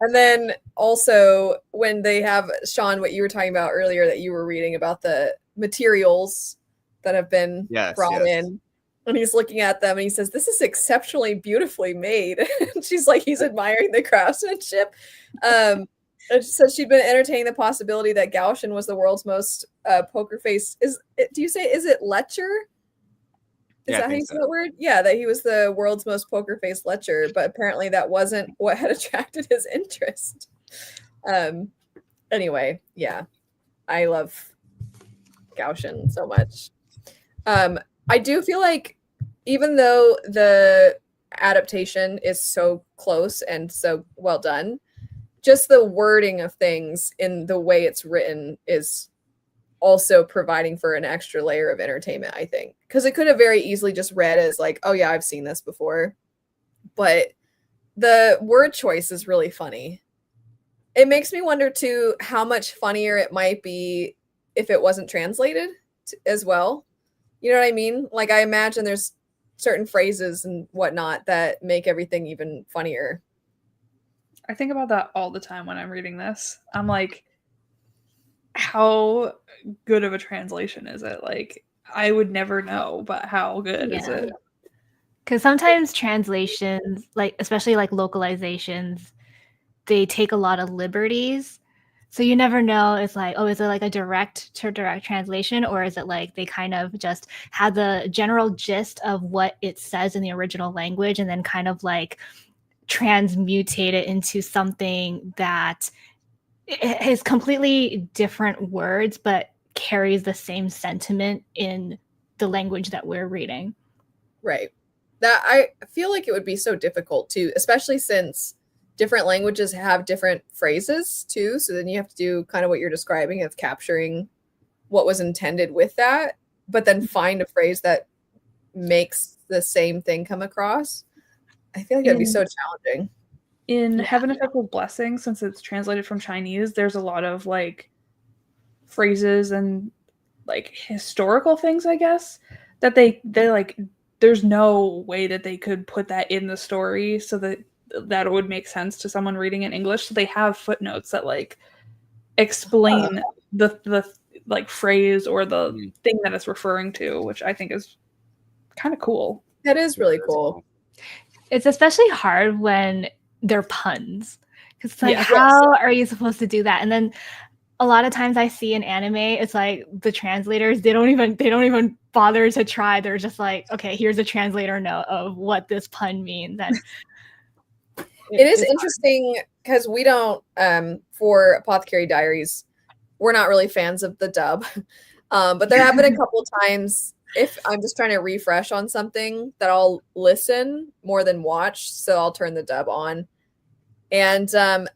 And then also when they have, Sean, what you were talking about earlier that you were reading about the materials that have been brought in, and he's looking at them and he says, "This is exceptionally beautifully made." And she's like, he's admiring the craftsmanship. And she said she'd been entertaining the possibility that Gaoshin was the world's most poker face. Is it lecher? Is that how you say that word? Yeah, that he was the world's most poker face lecher, but apparently that wasn't what had attracted his interest. Anyway, yeah, I love Gaoshin so much. I do feel like even though the adaptation is so close and so well done, just the wording of things in the way it's written is also providing for an extra layer of entertainment, I think. Because it could have very easily just read as like, oh yeah, I've seen this before. But the word choice is really funny. It makes me wonder too how much funnier it might be if it wasn't translated as well. You know what I mean? Like, I imagine there's certain phrases and whatnot that make everything even funnier. I think about that all the time when I'm reading this. I'm like, how good of a translation is it? Like, I would never know, but how good is it? Because sometimes translations, like especially like localizations, they take a lot of liberties. So you never know. It's like, oh, is it like a direct translation, or is it like they kind of just had the general gist of what it says in the original language and then kind of like transmutate it into something that is completely different words but carries the same sentiment in the language that we're reading. Right. That I feel like it would be so difficult too, especially since different languages have different phrases too. So then you have to do kind of what you're describing of capturing what was intended with that, but then find a phrase that makes the same thing come across. I feel like it'd be so challenging. In Heaven and Earth with Blessing, since it's translated from Chinese, there's a lot of like phrases and like historical things, I guess, that they like, there's no way that they could put that in the story so that it would make sense to someone reading in English. So they have footnotes that like explain the like phrase or the thing that it's referring to, which I think is kind of cool. That is really cool. It's especially hard when they're puns, because it's like, how are you supposed to do that? And then a lot of times I see in anime, it's like the translators, they don't even bother to try. They're just like, okay, here's a translator note of what this pun means. And it is interesting because we don't, for Apothecary Diaries, we're not really fans of the dub. But there have been a couple times, if I'm just trying to refresh on something, that I'll listen more than watch. So I'll turn the dub on. And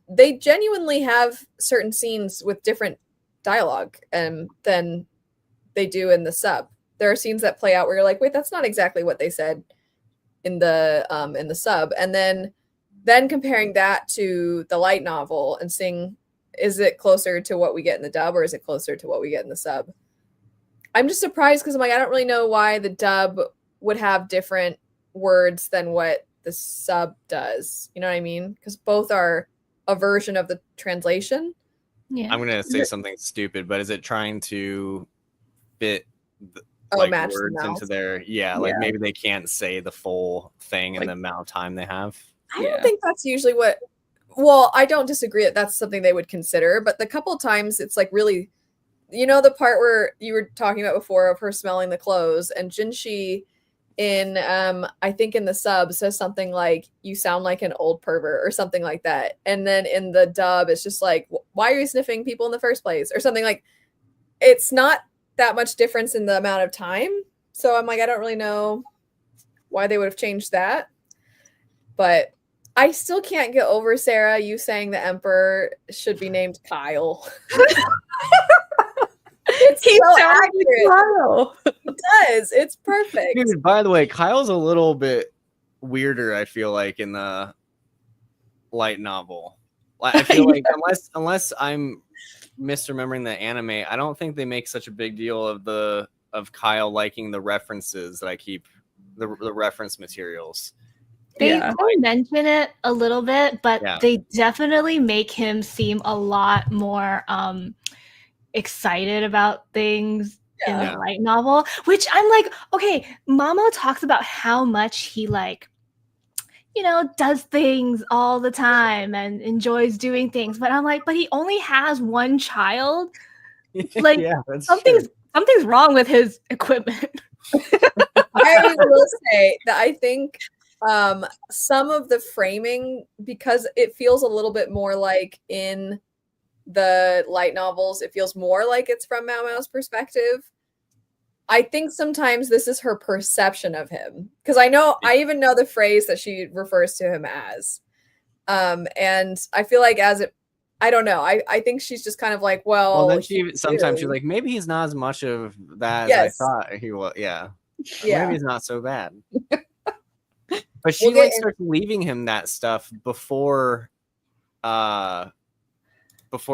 they genuinely have certain scenes with different dialogue than they do in the sub. There are scenes that play out where you're like, wait, that's not exactly what they said in the sub. And then comparing that to the light novel and seeing, is it closer to what we get in the dub or is it closer to what we get in the sub? I'm just surprised because I'm like, I don't really know why the dub would have different words than what the sub does. You know what I mean? Because both are a version of the translation. Yeah. I'm gonna say something stupid, but is it trying to fit Match words the into their like maybe they can't say the full thing in the amount of time they have? I don't think that's usually what. Well, I don't disagree that that's something they would consider, but the couple of times it's like really, you know, the part where you were talking about before of her smelling the clothes, and Jinshi in I think in the sub says something like, you sound like an old pervert or something like that, and then in the dub it's just like, why are you sniffing people in the first place or something. Like, it's not that much difference in the amount of time, so I'm like, I don't really know why they would have changed that. But I still can't get over, Sarah, you saying the Emperor should be named Kyle. He's so accurate. Kyle. He does. It's perfect. Dude, by the way, Kyle's a little bit weirder, I feel like, in the light novel. I feel like unless I'm misremembering the anime, I don't think they make such a big deal of Kyle liking the references that I keep, the reference materials. They mention it a little bit, but they definitely make him seem a lot more excited about things in the light novel, which I'm like, okay, Mamo talks about how much he does things all the time and enjoys doing things, but I'm like, but he only has one child. Like, something's wrong with his equipment. I will say that I think some of the framing, because it feels a little bit more like in the light novels, it feels more like it's from Mao Mao's perspective. I think sometimes this is her perception of him, because I even know the phrase that she refers to him as, and I feel like I don't know. I think she's just kind of like, well then sometimes she's like, maybe he's not as much of that as I thought he was. Maybe he's not so bad. But she starts leaving him that stuff before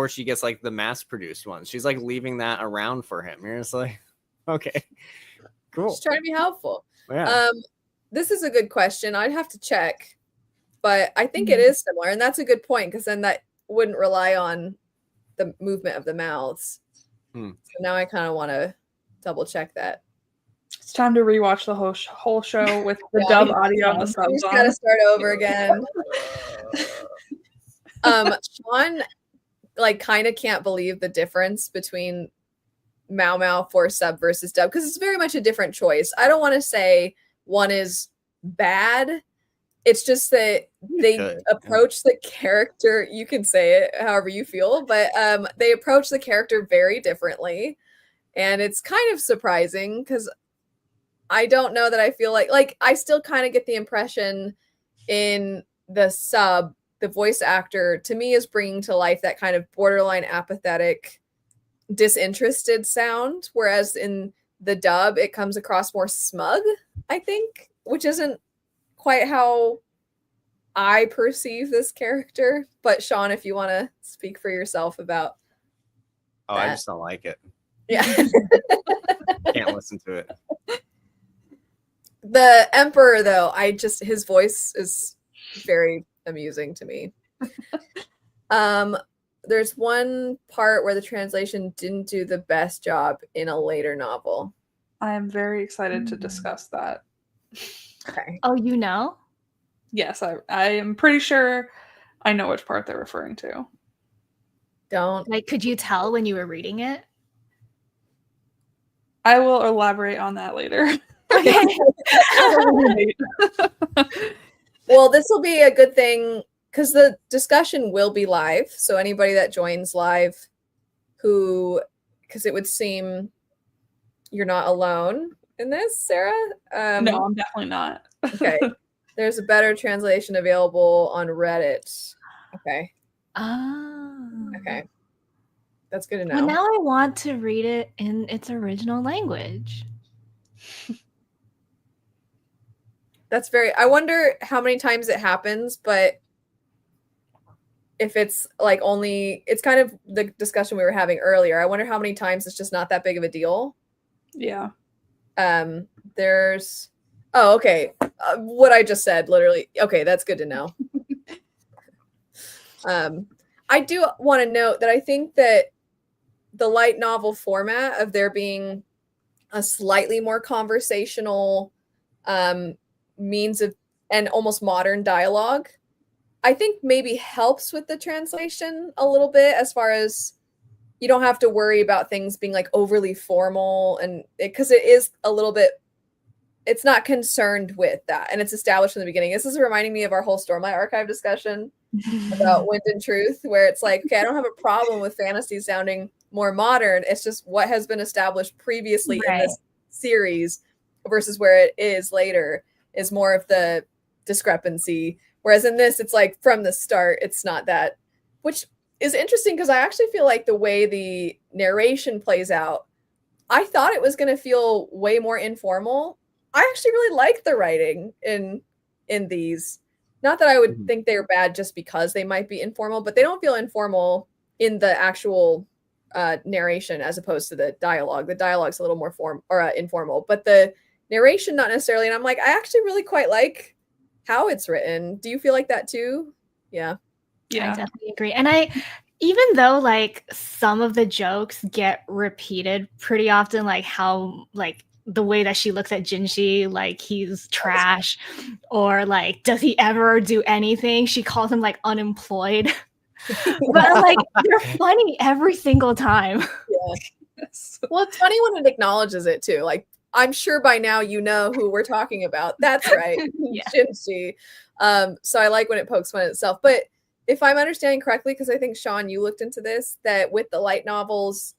she gets like the mass produced ones. She's like leaving that around for him. You're just like, okay, cool. She's trying to be helpful. Yeah. This is a good question. I'd have to check, but I think it is similar, and that's a good point, because then that wouldn't rely on the movement of the mouths. So now I kind of want to double check that. It's time to rewatch the whole show with the dub audio and the subs on. Just gotta start over again. Sean kind of can't believe the difference between Mao Mao for sub versus dub, because it's very much a different choice. I don't want to say one is bad. It's just that they approach the character. You can say it however you feel, but they approach the character very differently, and it's kind of surprising, because I don't know that I feel like I still kind of get the impression in the sub, the voice actor to me is bringing to life that kind of borderline apathetic, disinterested sound, whereas in the dub it comes across more smug, I think, which isn't quite how I perceive this character. But Sean, if you want to speak for yourself about that. I just don't like it. Yeah. Can't listen to it. The Emperor, though, his voice is very amusing to me. There's one part where the translation didn't do the best job in a later novel. I am very excited to discuss that. Okay. Oh, you know? Yes, I am pretty sure I know which part they're referring to. Could you tell when you were reading it? I will elaborate on that later. Okay. Well, this will be a good thing, because the discussion will be live. So anybody that joins live because it would seem you're not alone in this, Sarah. No, I'm definitely not. Okay. There's a better translation available on Reddit. Okay. Oh. Okay. That's good to know. Well, now I want to read it in its original language. That's very. I wonder how many times it happens, but if it's like only, it's kind of the discussion we were having earlier. I wonder how many times it's just not that big of a deal. Yeah. There's. Oh, okay. What I just said, literally. Okay, that's good to know. I do want to note that I think that the light novel format of there being a slightly more conversational means of and almost modern dialogue, I think maybe helps with the translation a little bit, as far as you don't have to worry about things being like overly formal, and because it is a little bit, it's not concerned with that, and it's established from the beginning. This is reminding me of our whole Stormlight Archive discussion about Wind and Truth, where it's like, okay, I don't have a problem with fantasy sounding more modern. It's just what has been established previously in this series versus where it is later is more of the discrepancy. Whereas in this, it's like from the start, it's not that, which is interesting because I actually feel like the way the narration plays out, I thought it was going to feel way more informal. I actually really like the writing in these. Not that I would think they're bad just because they might be informal, but they don't feel informal in the actual narration as opposed to the dialogue. The dialogue's a little more informal, but the narration not necessarily. And I'm like, I actually really quite like how it's written. Do you feel like that too? Yeah. I definitely agree. And even though like some of the jokes get repeated pretty often, like how like the way that she looks at Jinshi, like he's trash, or like, does he ever do anything? She calls him like unemployed. But like they're funny every single time. Yeah. Well, it's funny when it acknowledges it too. Like, I'm sure by now you know who we're talking about. That's right. Yeah. Jinshi. So I like when it pokes fun at itself. But if I'm understanding correctly, because I think Sean, you looked into this, that with the light novels,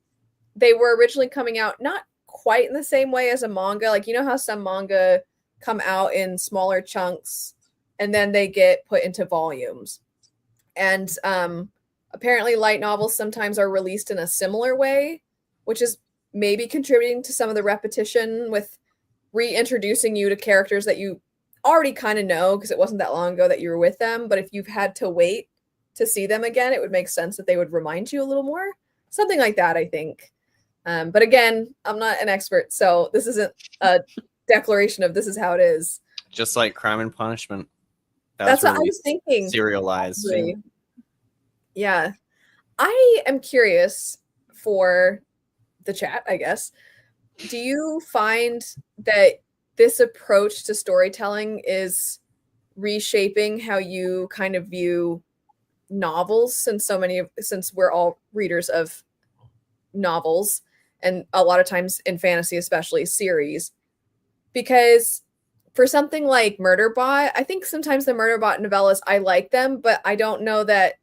they were originally coming out not quite in the same way as a manga. Like, you know how some manga come out in smaller chunks and then they get put into volumes. And apparently light novels sometimes are released in a similar way, which is maybe contributing to some of the repetition with reintroducing you to characters that you already kind of know because it wasn't that long ago that you were with them. But if you've had to wait to see them again, it would make sense that they would remind you a little more. Something like that, I think. But again, I'm not an expert, so this isn't a declaration of this is how it is. Just like Crime and Punishment. That's what I was thinking. Serialized. Yeah. I am curious for the chat, I guess. Do you find that this approach to storytelling is reshaping how you kind of view novels, since we're all readers of novels, and a lot of times in fantasy, especially series? Because for something like Murderbot, I think sometimes the Murderbot novellas, I like them, but I don't know that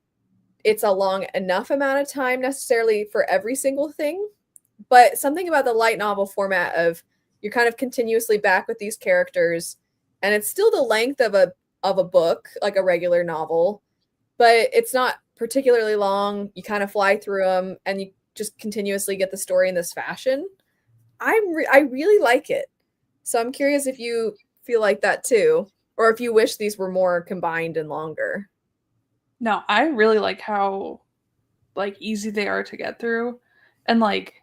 it's a long enough amount of time necessarily for every single thing. But something about the light novel format of you're kind of continuously back with these characters, and it's still the length of a book, like a regular novel, but it's not particularly long. You kind of fly through them, and you just continuously get the story in this fashion. I really like it. So I'm curious if you feel like that too, or if you wish these were more combined and longer. No, I really like how like easy they are to get through, and like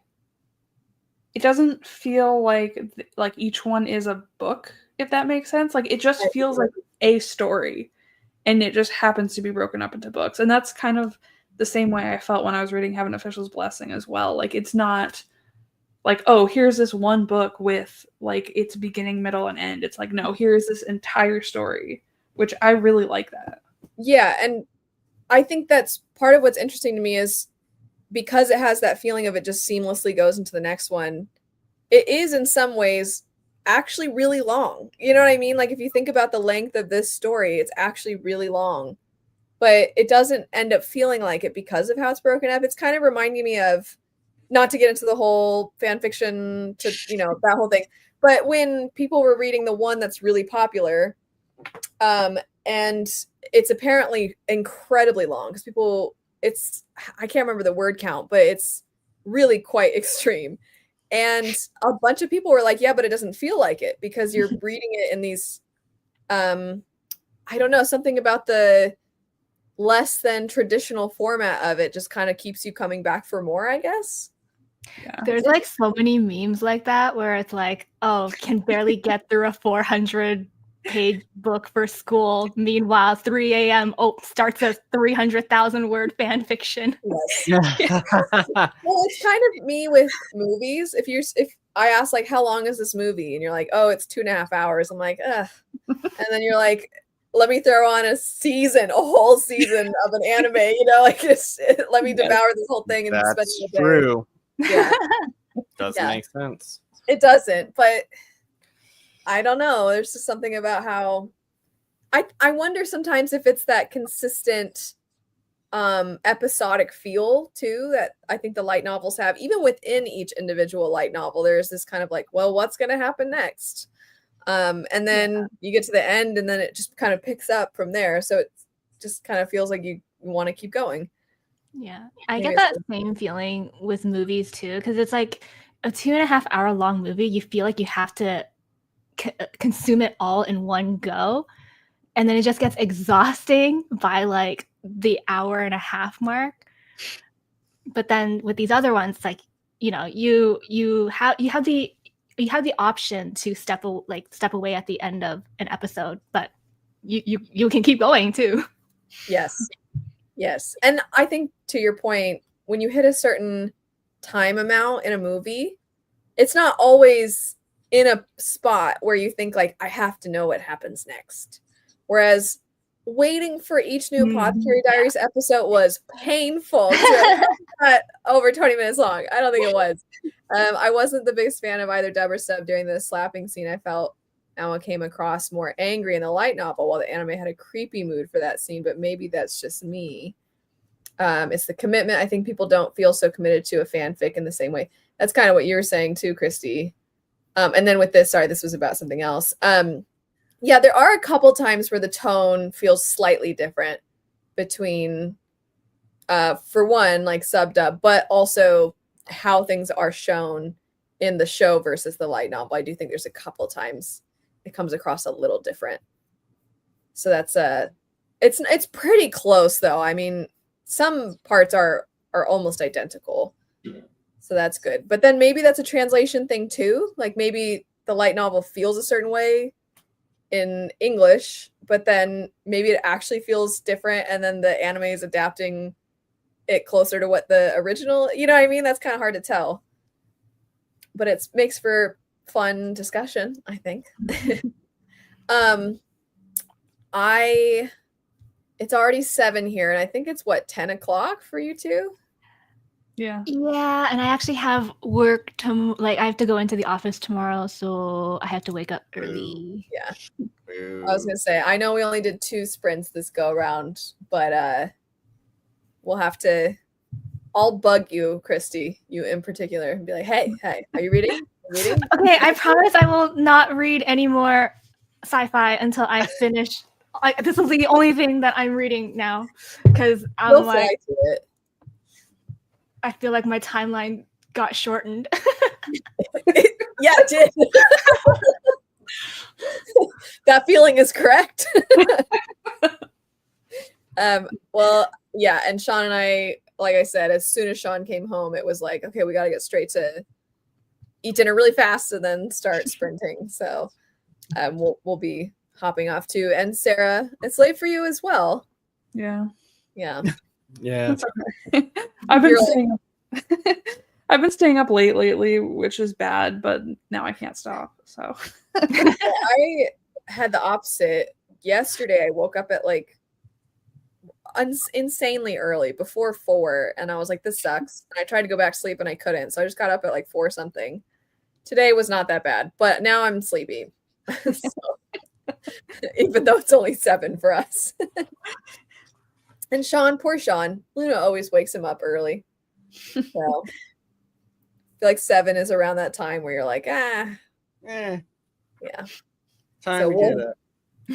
it doesn't feel like each one is a book, if that makes sense. Like it just feels like a story, and it just happens to be broken up into books. And that's kind of the same way I felt when I was reading Heaven Official's Blessing as well. Like it's not like, oh, here's this one book with like its beginning, middle, and end. It's like, no, here's this entire story, which I really like that. Yeah, and I think that's part of what's interesting to me is because it has that feeling of it just seamlessly goes into the next one. It is in some ways actually really long. You know what I mean? Like if you think about the length of this story, it's actually really long. But it doesn't end up feeling like it because of how it's broken up. It's kind of reminding me of, not to get into the whole fan fiction to, that whole thing, but when people were reading the one that's really popular, and it's apparently incredibly long because people I can't remember the word count, but it's really quite extreme. And a bunch of people were like, yeah, but it doesn't feel like it because you're reading it in these I don't know, something about the less than traditional format of it just kind of keeps you coming back for more, I guess. Yeah. There's like so many memes like that where it's like, oh, can barely get through a 400-page book for school. Meanwhile, 3 a.m. Starts a 300,000 word fan fiction. Yes. Well, it's kind of me with movies. If I ask like, how long is this movie? And you're like, oh, it's 2.5 hours. I'm like, ugh. And then you're like, let me throw on a whole season of an anime, like let me devour this whole thing and spend the day. True. Yeah. Doesn't make sense. It doesn't, but I don't know. There's just something about how I wonder sometimes if it's that consistent episodic feel too that I think the light novels have. Even within each individual light novel, there's this kind of like, well, what's going to happen next? And then you get to the end and then it just kind of picks up from there. So it just kind of feels like you want to keep going. Yeah, I get that same feeling with movies too, because it's like a 2.5 hour long movie. You feel like you have to consume it all in one go, and then it just gets exhausting by like the 1.5 hour mark. But then with these other ones, like you have the option to step away at the end of an episode, but you can keep going too. Yes. And I think to your point, when you hit a certain time amount in a movie, it's not always in a spot where you think like, I have to know what happens next. Whereas waiting for each new Apothecary Diaries episode was painful. Not over 20 minutes long. I don't think it was. I wasn't the biggest fan of either dub or sub during the slapping scene. I felt Alma came across more angry in the light novel, while the anime had a creepy mood for that scene, but maybe that's just me. It's the commitment. I think people don't feel so committed to a fanfic in the same way. That's kind of what you were saying too, Christy. And then with this, sorry, this was about something else. Yeah, there are a couple times where the tone feels slightly different between, for one, like sub-dub, but also how things are shown in the show versus the light novel. I do think there's a couple times it comes across a little different. So that's it's pretty close though. I mean, some parts are almost identical. So that's good. But then maybe that's a translation thing too. Like maybe the light novel feels a certain way in English, but then maybe it actually feels different and then the anime is adapting it closer to what the original, you know what I mean? That's kind of hard to tell. But it makes for fun discussion, I think. It's already 7 here, and I think it's 10 o'clock for you two? Yeah, and I actually have work I have to go into the office tomorrow, so I have to wake up early. Yeah. I was gonna say, I know we only did 2 sprints this go around, but we'll have to, I'll bug you, Christy, you in particular, and be like, hey, are you reading? Okay, I promise I will not read any more sci-fi until I finish. This is the only thing that I'm reading now, because I'm like, I feel like my timeline got shortened. Yeah, it did. That feeling is correct. Well, yeah, and Sean and I, like I said, as soon as Sean came home, it was like, okay, we got to get straight to eat dinner really fast and then start sprinting. So we'll be hopping off too. And Sarah, it's late for you as well. Yeah. Yeah. Okay. I've been staying up late lately, which is bad, but now I can't stop. So I had the opposite. Yesterday I woke up at like insanely early, before 4, and I was like, this sucks. And I tried to go back to sleep and I couldn't, so I just got up at like 4 something. Today was not that bad, but now I'm sleepy. So, even though it's only 7 for us. And Sean, poor Sean, Luna always wakes him up early. So I feel like 7 is around that time where you're like, yeah. Time to get up.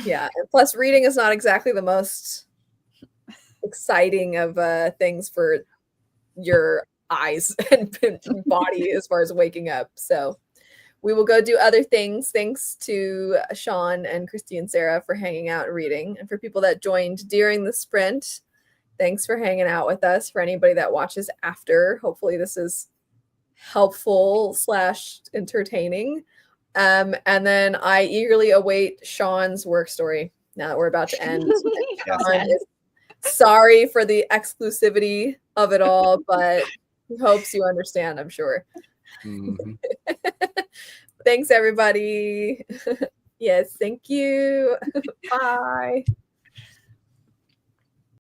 Yeah, and plus reading is not exactly the most exciting of things for your eyes and body as far as waking up. So we will go do other things. Thanks to Sean and Christy and Sarah for hanging out and reading. And for people that joined during the sprint, thanks for hanging out with us. For anybody that watches after, hopefully this is helpful / entertaining. And then I eagerly await Sean's work story now that we're about to end. Sean is sorry for the exclusivity of it all, but he hopes you understand, I'm sure. Mm-hmm. Thanks, everybody. Yes, thank you. Bye.